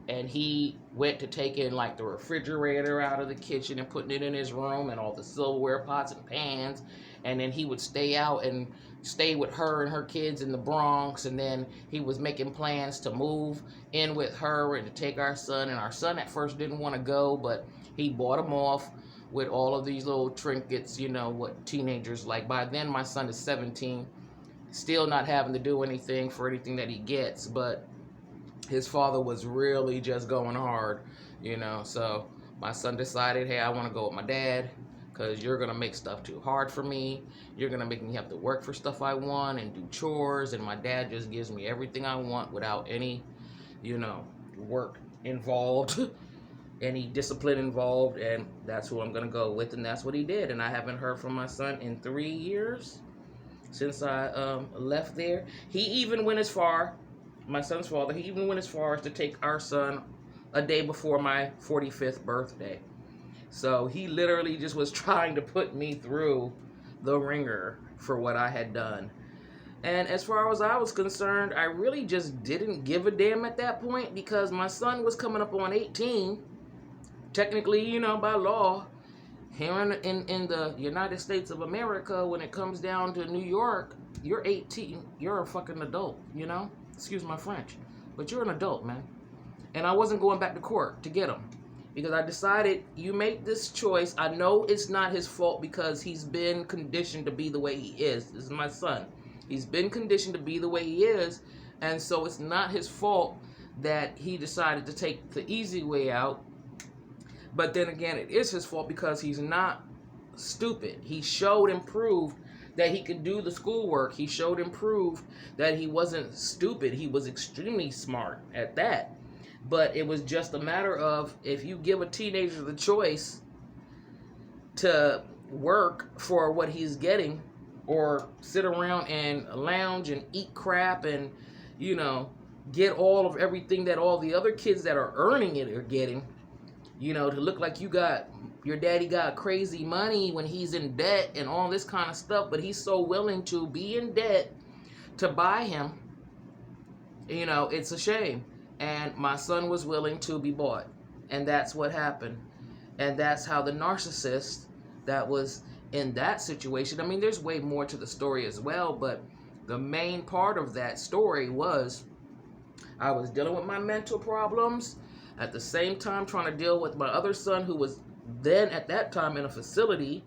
And he went to taking like the refrigerator out of the kitchen and putting it in his room, and all the silverware, pots and pans. And then he would stay out and stay with her and her kids in the Bronx. And then he was making plans to move in with her and to take our son. And our son at first didn't want to go, but he bought him off with all of these little trinkets, what teenagers like. By then, my son is 17, still not having to do anything for anything that he gets. But his father was really just going hard, So my son decided, hey, I want to go with my dad, because you're going to make stuff too hard for me. You're going to make me have to work for stuff I want and do chores. And my dad just gives me everything I want without any, work involved. Any discipline involved, and that's who I'm going to go with, and that's what he did. And I haven't heard from my son in 3 years since I left there. He even went as far, my son's father, he even went as far as to take our son a day before my 45th birthday. So he literally just was trying to put me through the ringer for what I had done. And as far as I was concerned, I really just didn't give a damn at that point, because my son was coming up on 18. Technically, by law, here in the United States of America, when it comes down to New York, you're 18. You're a fucking adult, Excuse my French. But you're an adult, man. And I wasn't going back to court to get him, because I decided, you make this choice. I know it's not his fault, because he's been conditioned to be the way he is. This is my son. He's been conditioned to be the way he is, and so it's not his fault that he decided to take the easy way out. But then again, it is his fault, because he's not stupid. He showed and proved that he could do the schoolwork. He showed and proved that he wasn't stupid. He was extremely smart at that. But it was just a matter of, if you give a teenager the choice to work for what he's getting, or sit around and lounge and eat crap and, you know, get all of everything that all the other kids that are earning it are getting, you know, to look like your daddy got crazy money when he's in debt and all this kind of stuff, but he's so willing to be in debt to buy him, you know, it's a shame. And my son was willing to be bought, and that's what happened. And that's how the narcissist that was in that situation, I mean, there's way more to the story as well, but the main part of that story was, I was dealing with my mental problems, at the same time trying to deal with my other son, who was then at that time in a facility,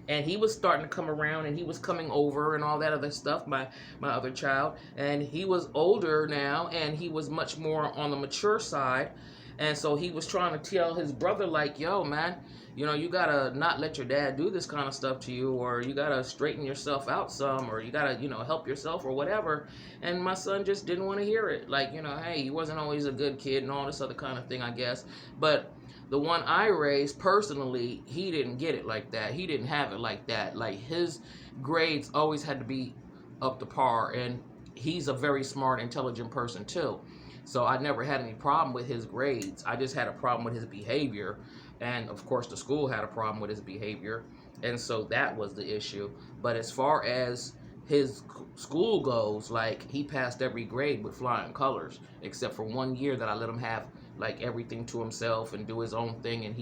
and he was starting to come around, and he was coming over and all that other stuff, my other child, and he was older now, and he was much more on the mature side. And so he was trying to tell his brother, like, yo, man, you know, you gotta not let your dad do this kind of stuff to you, or you gotta straighten yourself out some, or you gotta, you know, help yourself or whatever. And my son just didn't want to hear it. Like, you know, hey, he wasn't always a good kid and all this other kind of thing, I guess. But the one I raised personally, he didn't get it like that. He didn't have it like that. Like, his grades always had to be up to par, and he's a very smart, intelligent person too. So I never had any problem with his grades. I just had a problem with his behavior. And of course the school had a problem with his behavior. And so that was the issue. But as far as his school goes, like, he passed every grade with flying colors, except for 1 year that I let him have like everything to himself and do his own thing. And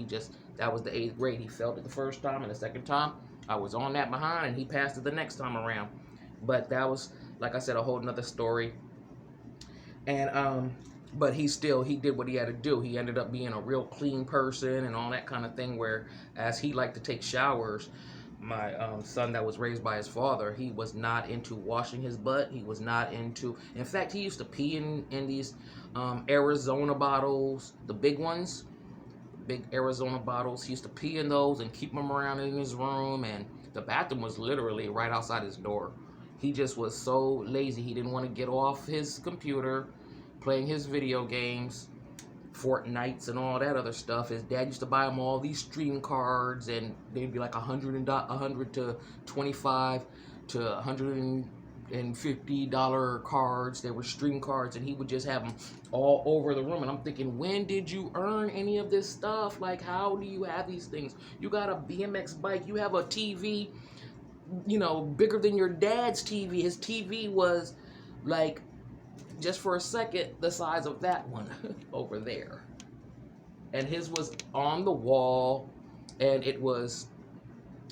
that was the 8th grade. He failed it the first time, and the second time I was on that behind, and he passed it the next time around. But that was, like I said, a whole nother story. And but he did what he had to do. He ended up being a real clean person and all that kind of thing, where as he liked to take showers, my son that was raised by his father, he was not into washing his butt. He was not into, in fact, he used to pee in these Arizona bottles, the big ones, big Arizona bottles. He used to pee in those and keep them around in his room, and the bathroom was literally right outside his door. He just was so lazy. He didn't want to get off his computer, playing his video games, Fortnites and all that other stuff. His dad used to buy him all these stream cards, and they'd be like $100 to $25 to $150 cards. They were stream cards, and he would just have them all over the room. And I'm thinking, when did you earn any of this stuff? Like, how do you have these things? You got a BMX bike, you have a TV, you know, bigger than your dad's TV. His TV was like, just for a second, the size of that one over there. And his was on the wall, and it was,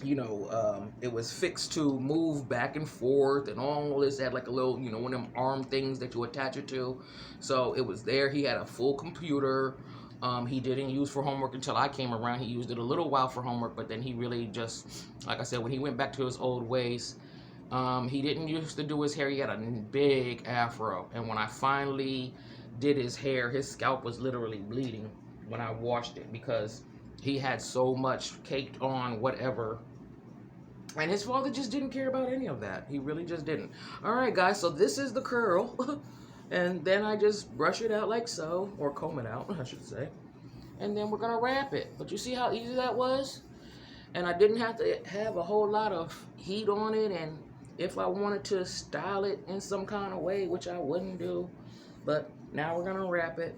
you know, it was fixed to move back and forth and all this. It had like a little, you know, one of them arm things that you attach it to. So it was there. He had a full computer. He didn't use for homework until I came around. He used it a little while for homework, but then he really just, like I said, when he went back to his old ways, he didn't used to do his hair. He had a big afro. And when I finally did his hair, his scalp was literally bleeding when I washed it, because he had so much caked on whatever. And his father just didn't care about any of that. He really just didn't. All right, guys, so this is the curl. And then I just brush it out like so, or comb it out, I should say. And then we're going to wrap it. But you see how easy that was? And I didn't have to have a whole lot of heat on it. And if I wanted to style it in some kind of way, which I wouldn't do. But now we're going to wrap it.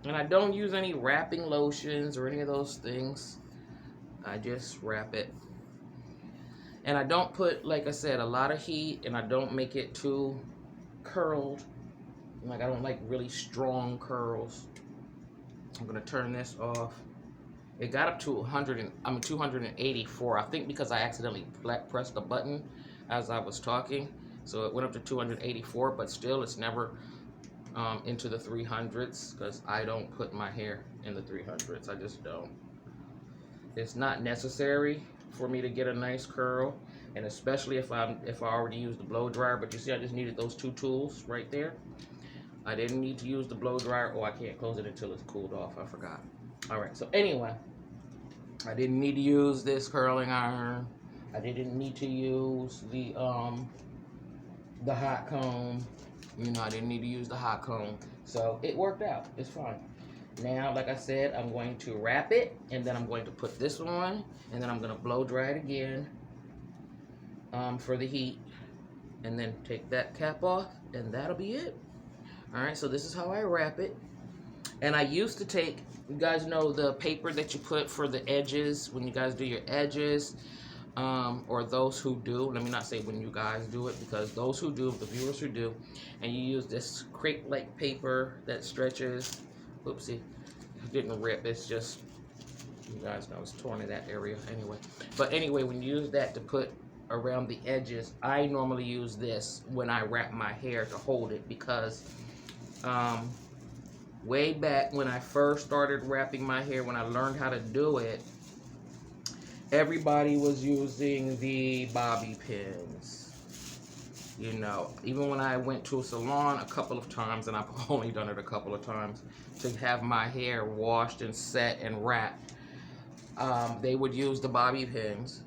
And I don't use any wrapping lotions or any of those things. I just wrap it. And I don't put, like I said, a lot of heat, and I don't make it too curled. Like, I don't like really strong curls. I'm gonna turn this off. It got up to 284. I think because I accidentally pressed the button as I was talking, so it went up to 284. But still, it's never into the 300s, because I don't put my hair in the 300s. I just don't. It's not necessary for me to get a nice curl, and especially if I already used the blow dryer. But you see, I just needed those two tools right there. I didn't need to use the blow dryer. Oh, I can't close it until it's cooled off. I forgot. All right. So anyway, I didn't need to use this curling iron. I didn't need to use the hot comb. You know, I didn't need to use the hot comb. So it worked out. It's fine. Now, like I said, I'm going to wrap it, and then I'm going to put this on, and then I'm going to blow dry it again for the heat, and then take that cap off, and that'll be it. All right, so this is how I wrap it. And I used to take, you guys know the paper that you put for the edges when you guys do your edges, or those who do, let me not say when you guys do it, because those who do, the viewers who do, and you use this crepe-like paper that stretches. Oopsie, it didn't rip, it's just, you guys know it's torn in that area anyway. But anyway, when you use that to put around the edges, I normally use this when I wrap my hair to hold it, because way back when I first started wrapping my hair, when I learned how to do it, everybody was using the bobby pins. You know, even when I went to a salon a couple of times, and I've only done it a couple of times, to have my hair washed and set and wrapped, they would use the bobby pins,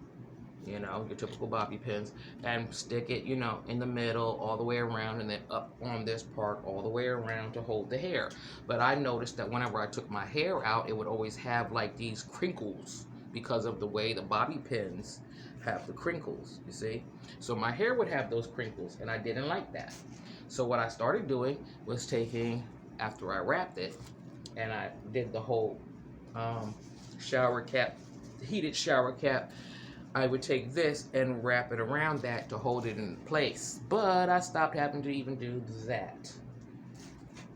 you know, your typical bobby pins, and stick it, you know, in the middle all the way around, and then up on this part all the way around to hold the hair. But I noticed that whenever I took my hair out, it would always have like these crinkles because of the way the bobby pins have the crinkles, you see. So my hair would have those crinkles, and I didn't like that. So what I started doing was taking, after I wrapped it, and I did the whole shower cap, heated shower cap, I would take this and wrap it around that to hold it in place. But I stopped having to even do that,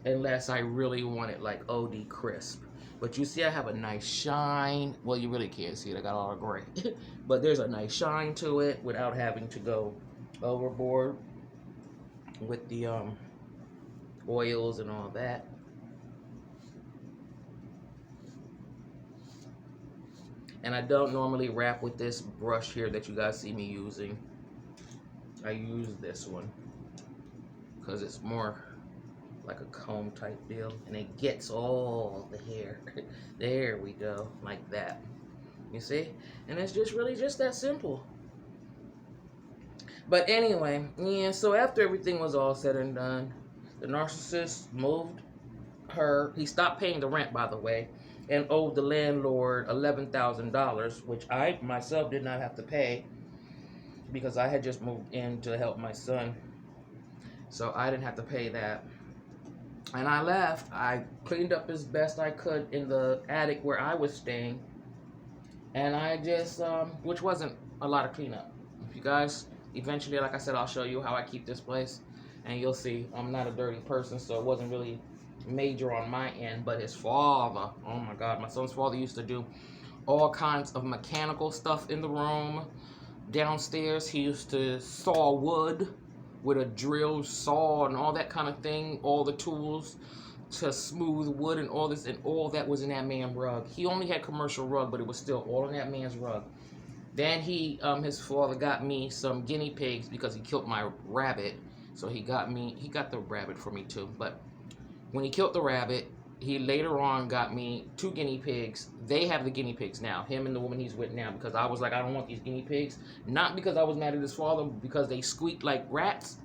unless I really want it like OD crisp. But you see I have a nice shine. Well, you really can't see it, I got all the gray. But there's a nice shine to it without having to go overboard with the oils and all that. And I don't normally wrap with this brush here that you guys see me using. I use this one because it's more like a comb type deal, and it gets all the hair. There we go, like that. You see? And it's just really just that simple. But anyway, yeah, so after everything was all said and done, the narcissist moved her. He stopped paying the rent, by the way, and owed the landlord $11,000, which I myself did not have to pay because I had just moved in to help my son. So I didn't have to pay that. And I left. I cleaned up as best I could in the attic where I was staying. And I just, which wasn't a lot of cleanup. If you guys, eventually, like I said, I'll show you how I keep this place. And you'll see I'm not a dirty person, so it wasn't really major on my end. But his father, oh my God, my son's father used to do all kinds of mechanical stuff in the room. Downstairs, he used to saw wood with a drill saw and all that kind of thing, all the tools to smooth wood and all this, and all that was in that man's rug. He only had commercial rug, but it was still all in that man's rug. Then his father got me some guinea pigs because he killed my rabbit. So he got the rabbit for me too. But when he killed the rabbit, he later on got me 2 guinea pigs. They have the guinea pigs now, him and the woman he's with now, because I was like, I don't want these guinea pigs. Not because I was mad at his father, because they squeaked like rats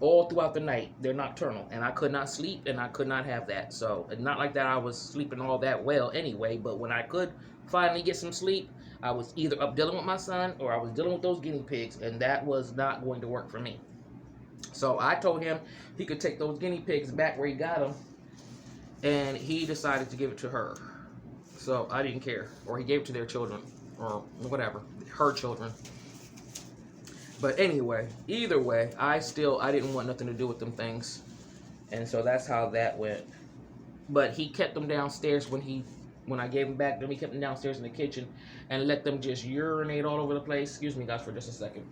all throughout the night. They're nocturnal, and I could not sleep, and I could not have that. So, not like that I was sleeping all that well anyway, but when I could finally get some sleep, I was either up dealing with my son, or I was dealing with those guinea pigs, and that was not going to work for me. So I told him he could take those guinea pigs back where he got them, and he decided to give it to her. So I didn't care. Or he gave it to their children, or whatever, her children. But anyway, either way, I didn't want nothing to do with them things. And so that's how that went. But he kept them downstairs when I gave them back to him. He kept them downstairs in the kitchen and let them just urinate all over the place. Excuse me, guys, for just a second.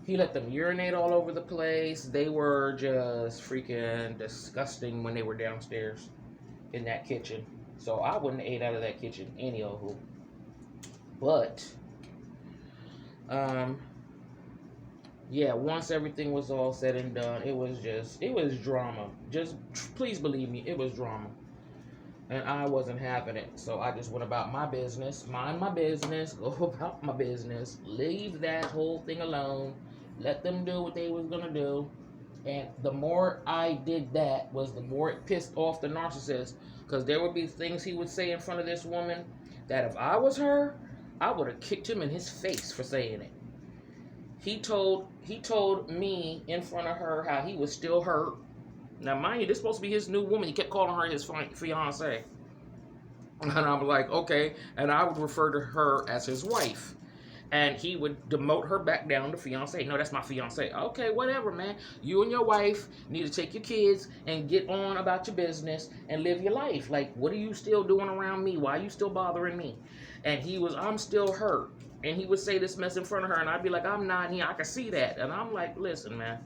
He let them urinate all over the place. They were just freaking disgusting when they were downstairs in that kitchen. So I wouldn't have ate out of that kitchen any old who. But, yeah, once everything was all said and done, it was drama. Just, please believe me, it was drama. And I wasn't having it. So I just went about my business, mind my business, go about my business, leave that whole thing alone, let them do what they was gonna do. And the more I did that was the more it pissed off the narcissist, because there would be things he would say in front of this woman that if I was her, I would have kicked him in his face for saying it. He told me in front of her how he was still hurt. Now, mind you, this is supposed to be his new woman. He kept calling her his fiance. And I'm like, okay. And I would refer to her as his wife. And he would demote her back down to fiance. No, that's my fiance. Okay, whatever, man. You and your wife need to take your kids and get on about your business and live your life. Like, what are you still doing around me? Why are you still bothering me? And I'm still hurt. And he would say this mess in front of her, and I'd be like, I'm not here. I can see that. And I'm like, listen, man.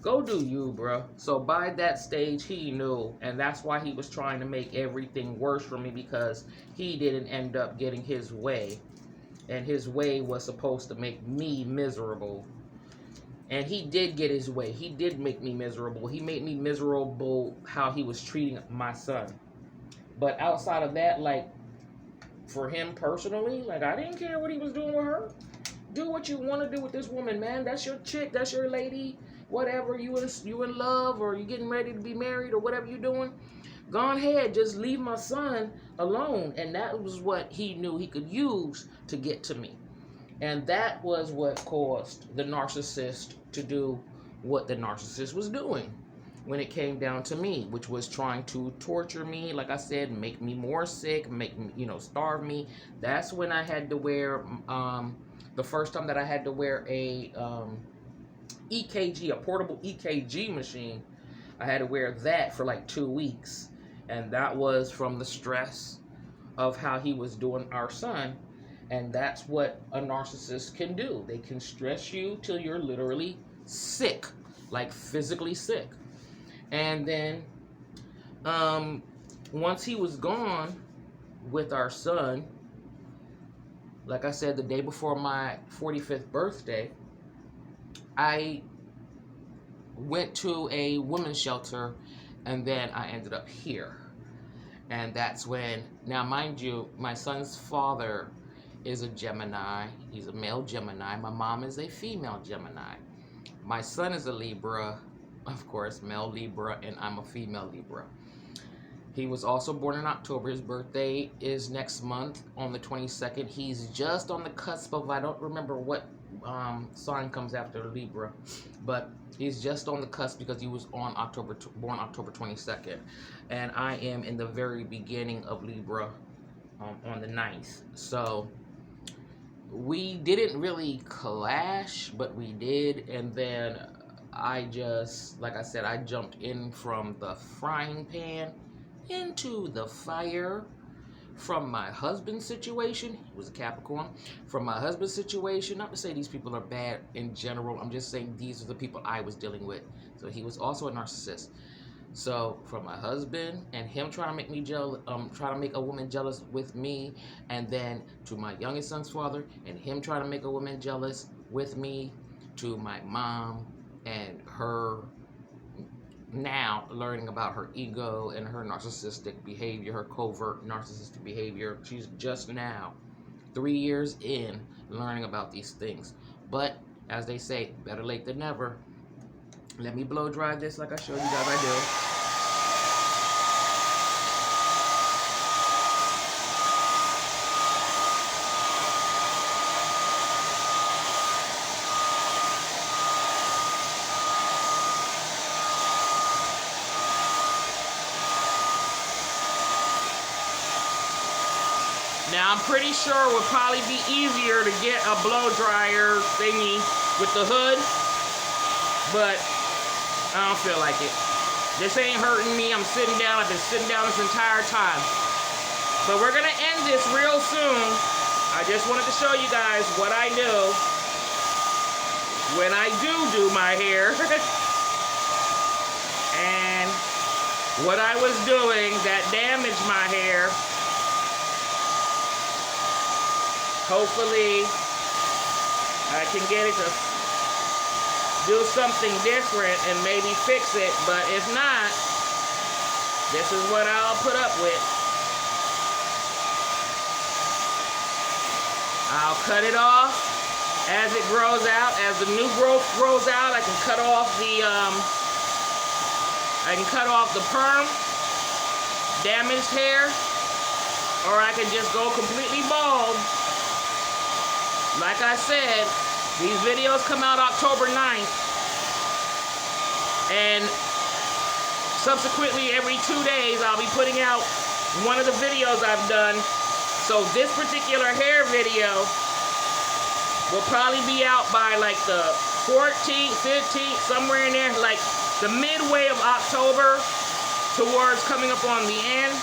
Go do you, bro. So by that stage, he knew, and that's why he was trying to make everything worse for me, because he didn't end up getting his way, and his way was supposed to make me miserable. And he did get his way. He did make me miserable. He made me miserable how he was treating my son. But outside of that, like, for him personally, like, I didn't care what he was doing with her. Do what you want to do with this woman, man. That's your chick. That's your lady. Whatever, you in love, or you getting ready to be married, or whatever you're doing, go ahead, just leave my son alone. And that was what he knew he could use to get to me. And that was what caused the narcissist to do what the narcissist was doing when it came down to me, which was trying to torture me, like I said, make me more sick, make me, starve me. That's when I had to wear, the first time that I had to wear a EKG, a portable EKG machine. I had to wear that for like 2 weeks. And that was from the stress of how he was doing our son. And that's what a narcissist can do. They can stress you till you're literally sick, like physically sick. And then once he was gone with our son, like I said, the day before my 45th birthday, I went to a women's shelter, and then I ended up here. And that's when, now mind you, my son's father is a Gemini. He's a male Gemini. My mom is a female Gemini. My son is a Libra, of course, male Libra, and I'm a female Libra. He was also born in October. His birthday is next month on the 22nd. He's just on the cusp of, I don't remember what sign comes after Libra, but he's just on the cusp because he was born October 22nd. And I am in the very beginning of Libra on the 9th. So we didn't really clash, but we did. And then I just, like I said, I jumped in from the frying pan into the fire from my husband's situation. He was a Capricorn. From my husband's situation, not to say these people are bad in general, I'm just saying these are the people I was dealing with. So he was also a narcissist. So from my husband and him trying to make me jealous, trying to make a woman jealous with me, and then to my youngest son's father and him trying to make a woman jealous with me, to my mom and her now learning about her ego and her narcissistic behavior, her covert narcissistic behavior. She's just now 3 years in learning about these things. But as they say, better late than never. Let me blow dry this like I showed you guys I do. Now, I'm pretty sure it would probably be easier to get a blow dryer thingy with the hood, but I don't feel like it. This ain't hurting me. I'm sitting down. I've been sitting down this entire time. But we're going to end this real soon. I just wanted to show you guys what I do when I do my hair. And what I was doing that damaged my hair. Hopefully, I can get it to do something different and maybe fix it. But if not, this is what I'll put up with. I'll cut it off as it grows out. As the new growth grows out, I can cut off the perm, damaged hair, or I can just go completely bald. Like I said, these videos come out October 9th, and subsequently every 2 days I'll be putting out one of the videos I've done. So this particular hair video will probably be out by like the 14th, 15th, somewhere in there, like the midway of October towards coming up on the end,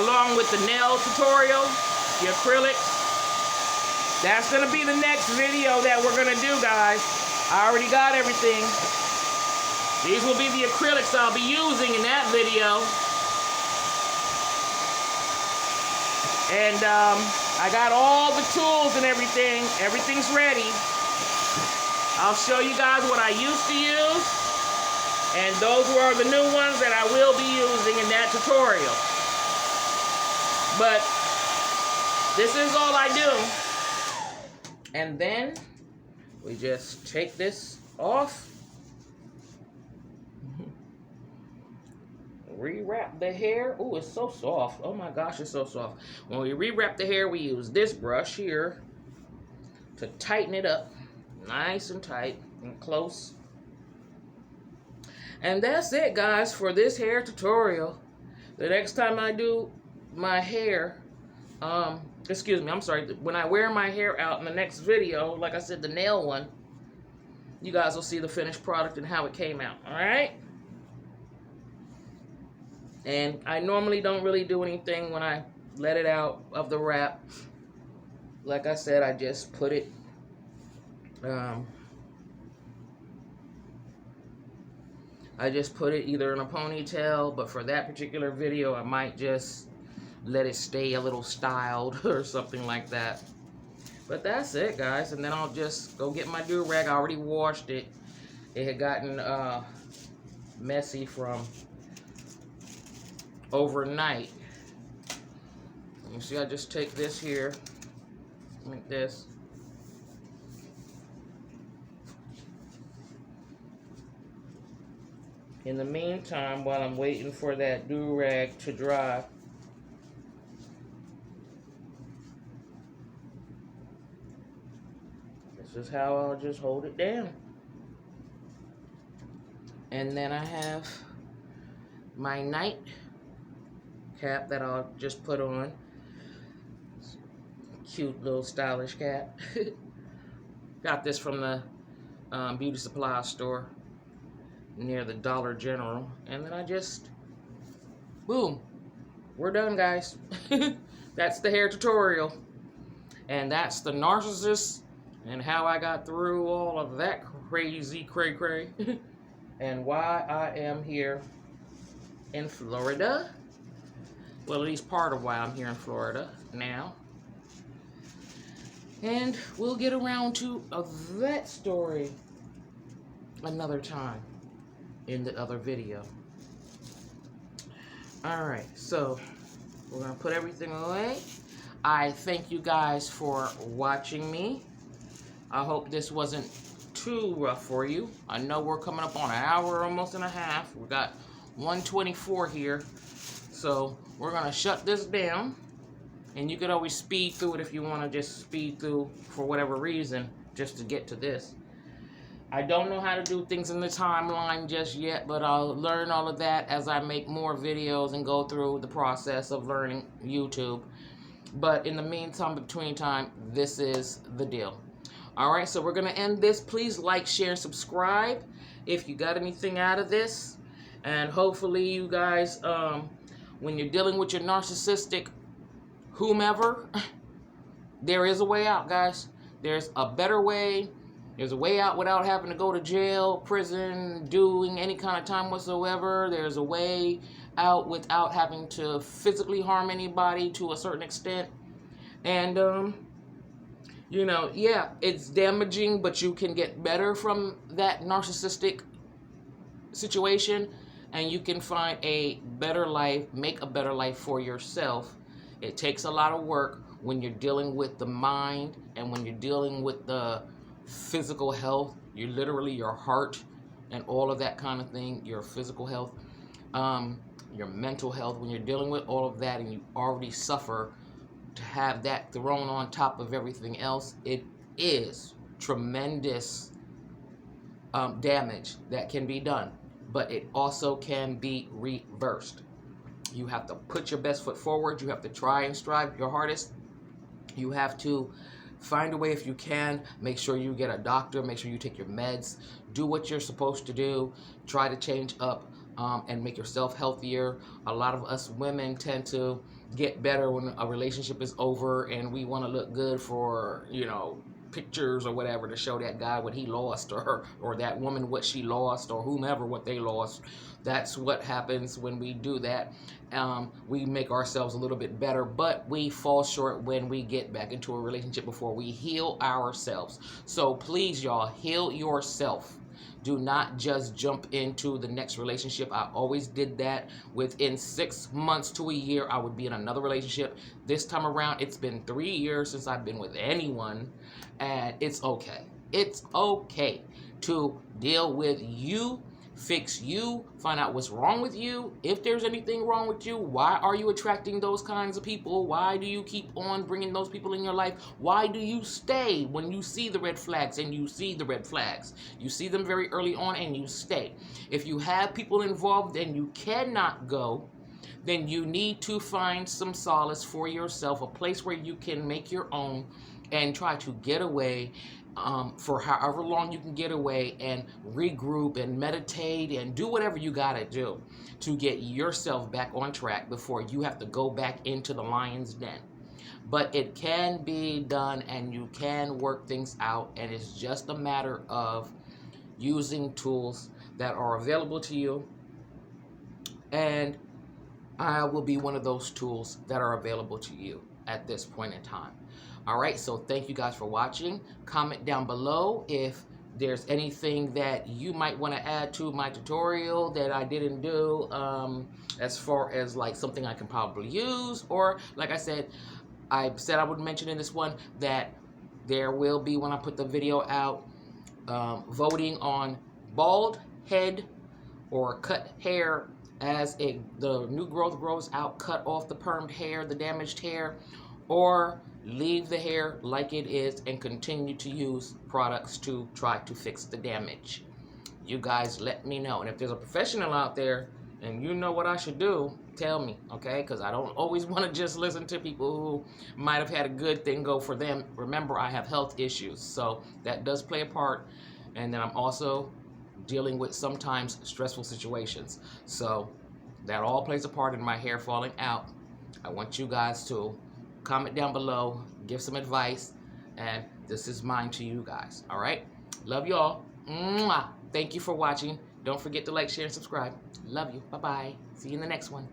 along with the nail tutorial, the acrylics. That's going to be the next video that we're going to do, guys. I already got everything. These will be the acrylics I'll be using in that video. And I got all the tools and everything. Everything's ready. I'll show you guys what I used to use. And those were the new ones that I will be using in that tutorial. But this is all I do. And then we just take this off. Rewrap the hair. Oh, it's so soft. Oh my gosh, it's so soft. When we rewrap the hair, we use this brush here to tighten it up. Nice and tight and close. And that's it, guys, for this hair tutorial. The next time I do my hair, excuse me, I'm sorry, when I wear my hair out in the next video, like I said, the nail one, you guys will see the finished product and how it came out, all right? And I normally don't really do anything when I let it out of the wrap. Like I said, I just put it, either in a ponytail, but for that particular video, I might just let it stay a little styled or something like that. But that's it, guys. And then I'll just go get my do-rag. I already washed it. It had gotten messy from overnight. You see, I just take this here, like this. In the meantime, while I'm waiting for that do-rag to dry, this is how I'll just hold it down. And then I have my night cap that I'll just put on. Cute little stylish cap. Got this from the beauty supply store near the Dollar General. And then I just, boom, we're done, guys. That's the hair tutorial. And that's the narcissist and how I got through all of that crazy cray-cray. And why I am here in Florida. Well, at least part of why I'm here in Florida now. And we'll get around to that story another time in the other video. Alright, so we're going to put everything away. I thank you guys for watching me. I hope this wasn't too rough for you. I know we're coming up on an hour, almost and a half. We got 1:24 here. So we're going to shut this down. And you could always speed through it if you want to just speed through for whatever reason, just to get to this. I don't know how to do things in the timeline just yet, but I'll learn all of that as I make more videos and go through the process of learning YouTube. But in the meantime, between time, this is the deal. Alright, so we're going to end this. Please like, share, subscribe if you got anything out of this. And hopefully you guys, when you're dealing with your narcissistic whomever, there is a way out, guys. There's a better way. There's a way out without having to go to jail, prison, doing any kind of time whatsoever. There's a way out without having to physically harm anybody to a certain extent. And, you know, yeah, it's damaging, but you can get better from that narcissistic situation. And you can find a better life, make a better life for yourself It takes a lot of work when you're dealing with the mind and when you're dealing with the physical health. You literally, your heart and all of that kind of thing, your physical health, your mental health. When you're dealing with all of that and you already suffer, to have that thrown on top of everything else, it is tremendous damage that can be done, but it also can be reversed. You have to put your best foot forward. You have to try and strive your hardest. You have to find a way, if you can, make sure you get a doctor, make sure you take your meds, do what you're supposed to do, try to change up and make yourself healthier. A lot of us women tend to get better when a relationship is over, and we want to look good for, pictures or whatever to show that guy what he lost, or that woman what she lost, or whomever what they lost. That's what happens when we do that. We make ourselves a little bit better, but we fall short when we get back into a relationship before we heal ourselves. So please, y'all, heal yourself. Do not just jump into the next relationship. I always did that. Within 6 months to a year, I would be in another relationship. This time around, it's been 3 years since I've been with anyone, and it's okay. It's okay to deal with you, fix you, find out what's wrong with you. If there's anything wrong with you, why are you attracting those kinds of people? Why do you keep on bringing those people in your life? Why do you stay when you see the red flags? And you see the red flags. You see them very early on and you stay. If you have people involved and you cannot go, then you need to find some solace for yourself, a place where you can make your own and try to get away for however long you can get away, and regroup and meditate and do whatever you gotta do to get yourself back on track before you have to go back into the lion's den. But it can be done, and you can work things out, and it's just a matter of using tools that are available to you, and I will be one of those tools that are available to you at this point in time. All right, so thank you guys for watching. Comment down below if there's anything that you might want to add to my tutorial that I didn't do, as far as like something I can probably use, or like I said I would mention in this one that there will be, when I put the video out, voting on bald head or cut hair. As the new growth grows out, cut off the permed hair, the damaged hair, or leave the hair like it is and continue to use products to try to fix the damage. You guys let me know. And if there's a professional out there and you know what I should do, tell me, okay? Because I don't always want to just listen to people who might have had a good thing go for them. Remember, I have health issues, so that does play a part. And then I'm also dealing with sometimes stressful situations. So that all plays a part in my hair falling out. I want you guys to comment down below, give some advice, and this is mine to you guys. All right? Love y'all. Mwah. Thank you for watching. Don't forget to like, share, and subscribe. Love you. Bye-bye. See you in the next one.